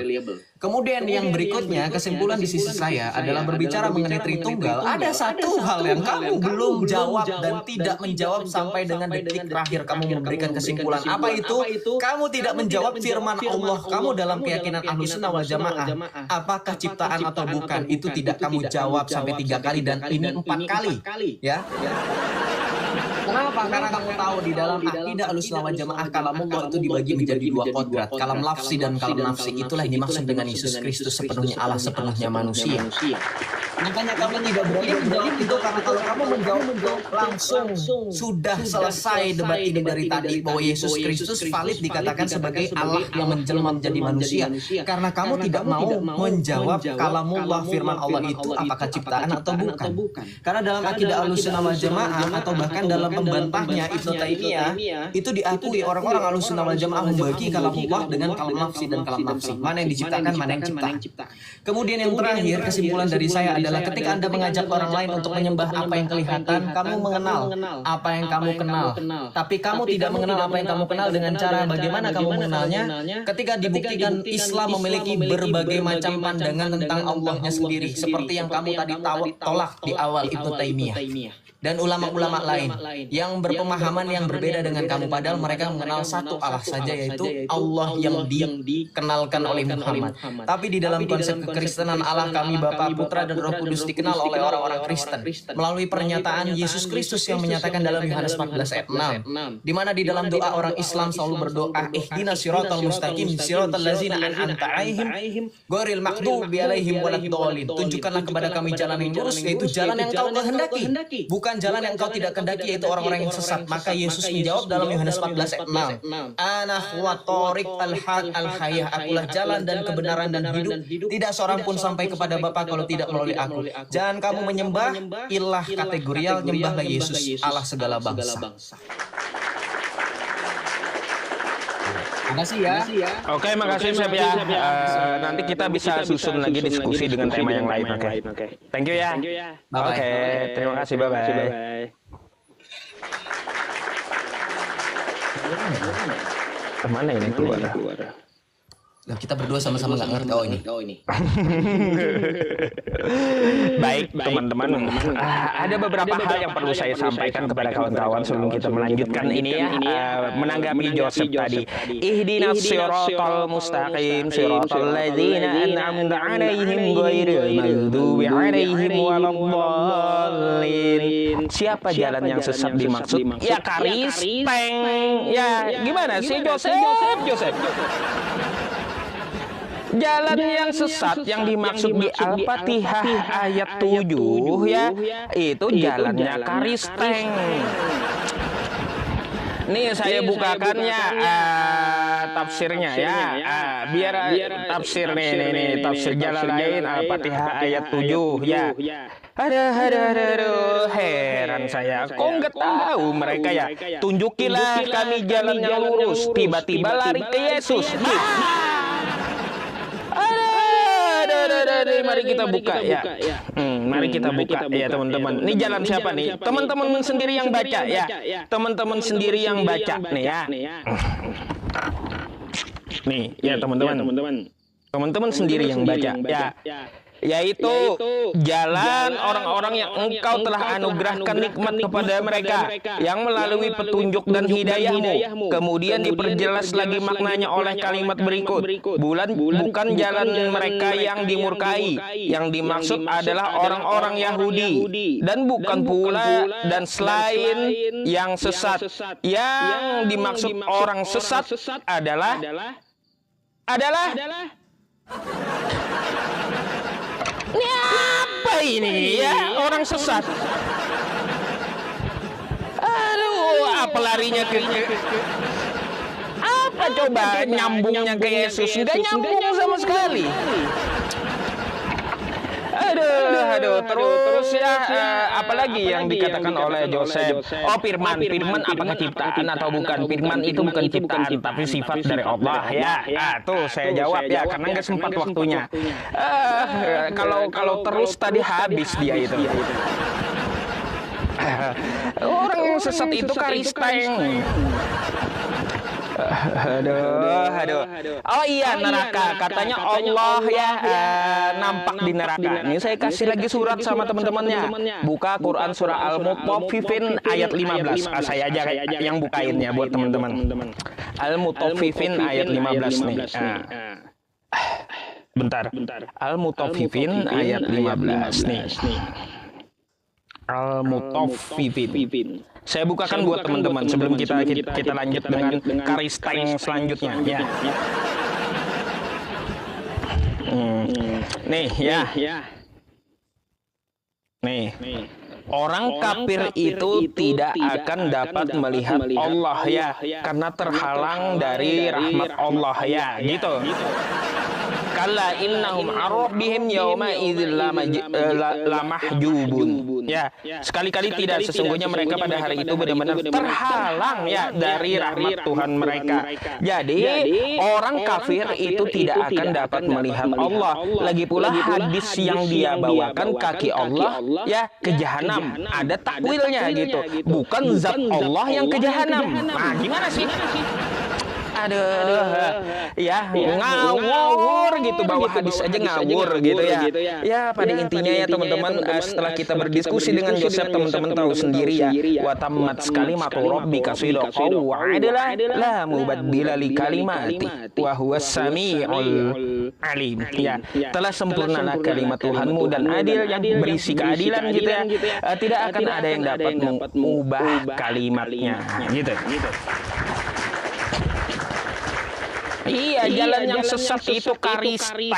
Kemudian yang berikutnya, kesimpulan di sisi saya adalah berbicara mengenai Tritunggal. Ada satu hal yang kamu belum jawab dan tidak menjawab sampai dengan detik terakhir kamu memberikan kesimpulan. Apa itu? Kamu tidak menjawab firman Allah kamu dalam keyakinan Ahlussunnah wal Jamaah. Apakah ciptaan atau bukan? Itu tidak kamu jawab sampai 3 kali dan ini 4 kali. Ya. Kenapa? Karena kamu tahu di dalam akidah Ahlussunnah wal Jamaah kalamullah itu dibagi menjadi 2 kodrat, kalam lafsi dan kalam nafsi. Itulah yang dimaksud dengan Yesus Kristus sepenuhnya Allah, sepenuhnya manusia. Makanya kamu tidak berani menjawab itu, karena kalau kamu menjawab langsung sudah selesai debat ini dari tadi bahwa Yesus Kristus valid dikatakan sebagai Allah yang menjelma menjadi manusia. Karena kamu tidak mau menjawab kalamullah firman Allah itu apakah ciptaan atau bukan. Karena dalam akidah Ahlussunnah wal Jamaah atau bahkan dalam pembantahnya Ibnu Taimiyah itu diakui orang-orang Ahlussunnah wal Jamaah membagi kalamullah dengan kalam nafsi dan kalam nafsi. Mana yang diciptakan, mana yang cipta. Kemudian yang terakhir, kesimpulan dari saya adalah ketika Anda mengajak orang lain untuk menyembah apa yang kelihatan, kamu mengenal apa yang kamu kenal. Tapi kamu tidak mengenal apa yang kamu kenal dengan cara bagaimana kamu mengenalnya. Ketika dibuktikan Islam memiliki berbagai macam pandangan tentang Allahnya sendiri, seperti yang kamu tadi tolak di awal Ibnu Taimiyah dan ulama-ulama lain yang berpemahaman yang berbeda dengan kamu, padahal mereka mengenal satu Allah saja, yaitu Allah yang dikenalkan oleh Muhammad. Tapi di dalam konsep kekristenan, Allah kami Bapa, Putra dan Roh Kudus dikenal oleh orang-orang Kristen melalui pernyataan Yesus Kristus yang menyatakan dalam Yohanes 14 ayat 6, di mana di dalam doa orang Islam selalu berdoa, ihdinas siratal mustaqim siratal ladzina an'amta 'alaihim ghairil maghdubi 'alaihim waladdallin. Tunjukkanlah kepada kami jalan yang lurus, yaitu jalan yang Kau kehendaki, bukan jalan yang Engkau tidak kehendaki, yaitu orang-orang yang sesat. Maka Yesus menjawab dalam Yohanes 14 ayat 6, Ana huwa thoriq al-haq al-hayah, akulah jalan dan kebenaran dan hidup. Tidak seorang pun sampai kepada Bapa kalau tidak melalui aku. Jangan kamu menyembah ilah kategorial, nyembahlah Yesus, Allah segala bangsa. Makasih ya. Oke, makasih Chef ya. Nanti kita bisa susun lagi diskusi dengan tema yang lain. Oke. Thank you ya. Bye-bye. Oke, terima kasih. Bye-bye. Kemana ini keluar? Nah, kita berdua sama-sama nggak ngerti. Oh ini. Baik teman-teman, ada beberapa hal yang perlu saya sampaikan kepada kawan-kawan sebelum kita melanjutkan ini ya. Menanggapi Joseph tadi, ihdinas siratal mustaqim siratal ladzina an'amta 'alaihim ghairil maghdubi 'alaihim waladdallin. Siapa jalan yang sesat dimaksud? Ya Karisteng. Ya gimana sih Joseph? Jalan yang sesat yang dimaksud di Al-Fatihah ayat 7 ya, itu jalannya Karisteng. Nih saya bukakannya tafsirnya ya. Biar tafsir nih tafsir jalan lain Al-Fatihah ayat 7 ya. Aduh, heran saya. Kok nggak tahu mereka ya? Tunjukilah kami jalan yang lurus. Tiba-tiba lari ke Yesus. Mari kita buka ya. Mari kita buka ya teman-teman. Ini jalan siapa nih? Teman-teman sendiri yang baca ya. Teman-teman sendiri yang baca nih ya. Nih ya teman-teman. Teman-teman sendiri yang baca ya. Yaitu jalan orang-orang yang Engkau telah anugerahkan nikmat kepada mereka, yang melalui petunjuk dan hidayah-Mu. Kemudian diperjelas lagi maknanya oleh kalimat berikut, bukan jalan mereka yang dimurkai. Yang dimaksud adalah orang-orang Yahudi, dan bukan pula dan selain yang sesat. Yang dimaksud orang sesat adalah ini apa ini ya, orang sesat? Aduh, apa larinya ke apa coba nyambungnya ke Yesus? Nggak nyambung sama sekali. Aduh. Aduh, terus ya, apalagi yang dikatakan oleh Joseph? Oh, firman apakah ciptaan atau bukan? Firman itu bukan ciptaan, tapi sifat dari Allah ya. Tuh saya jawab ya, karena nggak sempat waktunya. Kalau terus tadi habis dia itu. Orang yang sesat itu karisteng. Aduh. Oh iya, neraka. Katanya Allah ya nampak di neraka. Ini saya kasih lagi surat sama teman-temannya. Buka Quran surah Al-Mutaffifin ayat 15. Saya aja yang bukainnya buat teman-teman. Al-Mutaffifin ayat 15 nih. Bentar. Al-Mutaffifin ayat 15 nih. Al-Mutaffifin. Saya bukakan buat teman-teman sebelum kita lanjut dengan karisteng selanjutnya ya. Nih ya. Nih. Orang kafir itu tidak akan dapat melihat Allah ya, karena terhalang dari rahmat Allah ya, gitu. Kalla innahum arabbihim yawma idzil lamahjubun. Ya, sekali-kali tidak, sesungguhnya mereka pada hari itu benar-benar terhalang ya dari rahmat Tuhan mereka. Jadi, orang kafir itu tidak akan dapat melihat Allah. Lagi pula hadis yang dia bawakan kaki Allah ya ke jahanam. Ada takwilnya gitu. Bukan zat Allah yang ke jahanam. Nah, gimana sih? Aduh, ya ngawur gitu, bawa hadis aja ngawur gitu ya. Ya pada intinya ya teman-teman, setelah kita berdiskusi dengan Joseph, teman-teman tahu sendiri ya. Wa tammat kalimatu rabbika sidqan wa adla la mubaddila li kalimati wa huwas samiul alim. Ya, telah sempurnalah kalimat Tuhanmu dan adil yang berisi keadilan gitu ya. Tidak akan ada yang dapat mengubah kalimatnya gitu. Iya, jalan yang sesat itu karisteng.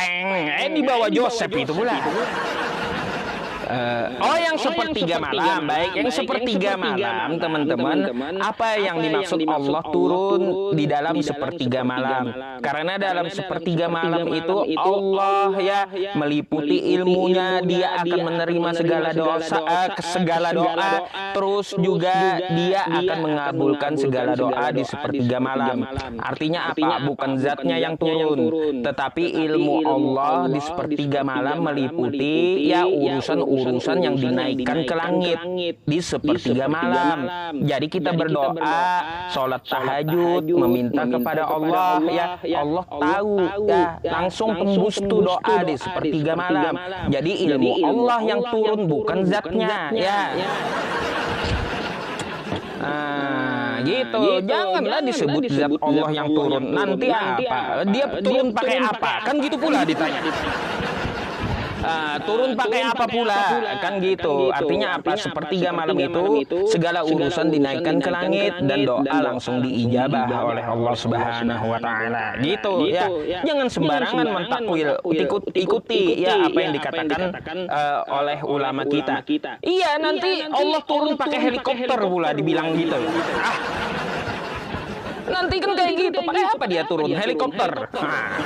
Di bawah Joseph itu pula. Oh, yang sepertiga malam. Baik, yang sepertiga malam, teman-teman. Apa yang dimaksud Allah turun di dalam sepertiga malam? Karena dalam sepertiga malam itu Allah ya meliputi ilmunya, dia akan menerima segala doa, terus juga dia akan mengabulkan segala doa di sepertiga malam. Artinya apa? Bukan zatnya yang turun, tetapi ilmu Allah di sepertiga malam meliputi ya urusan yang dinaikkan ke langit di sepertiga malam. Jadi kita berdoa, sholat tahajud, meminta kepada Allah ya, Allah tahu ya, langsung tembus tuh doa di sepertiga malam. Jadi ilmu Allah yang turun, bukan zatnya ya. Gitu. Janganlah disebut zat Allah yang turun. Nanti apa? Dia turun pakai apa? Kan gitu pula ditanya. Turun pakai apa pula, kan gitu. Artinya apa? Sepertiga malam itu segala urusan dinaikkan ke langit dan doa langsung diijabah oleh Allah Subhanahu wa taala. Gitu ya. Jangan sembarangan mentakwil, ikuti ya apa yang dikatakan oleh ulama kita. Iya, nanti Allah turun pakai helikopter pula dibilang gitu. Nanti kan kayak gitu. Pakai apa dia turun? Helikopter.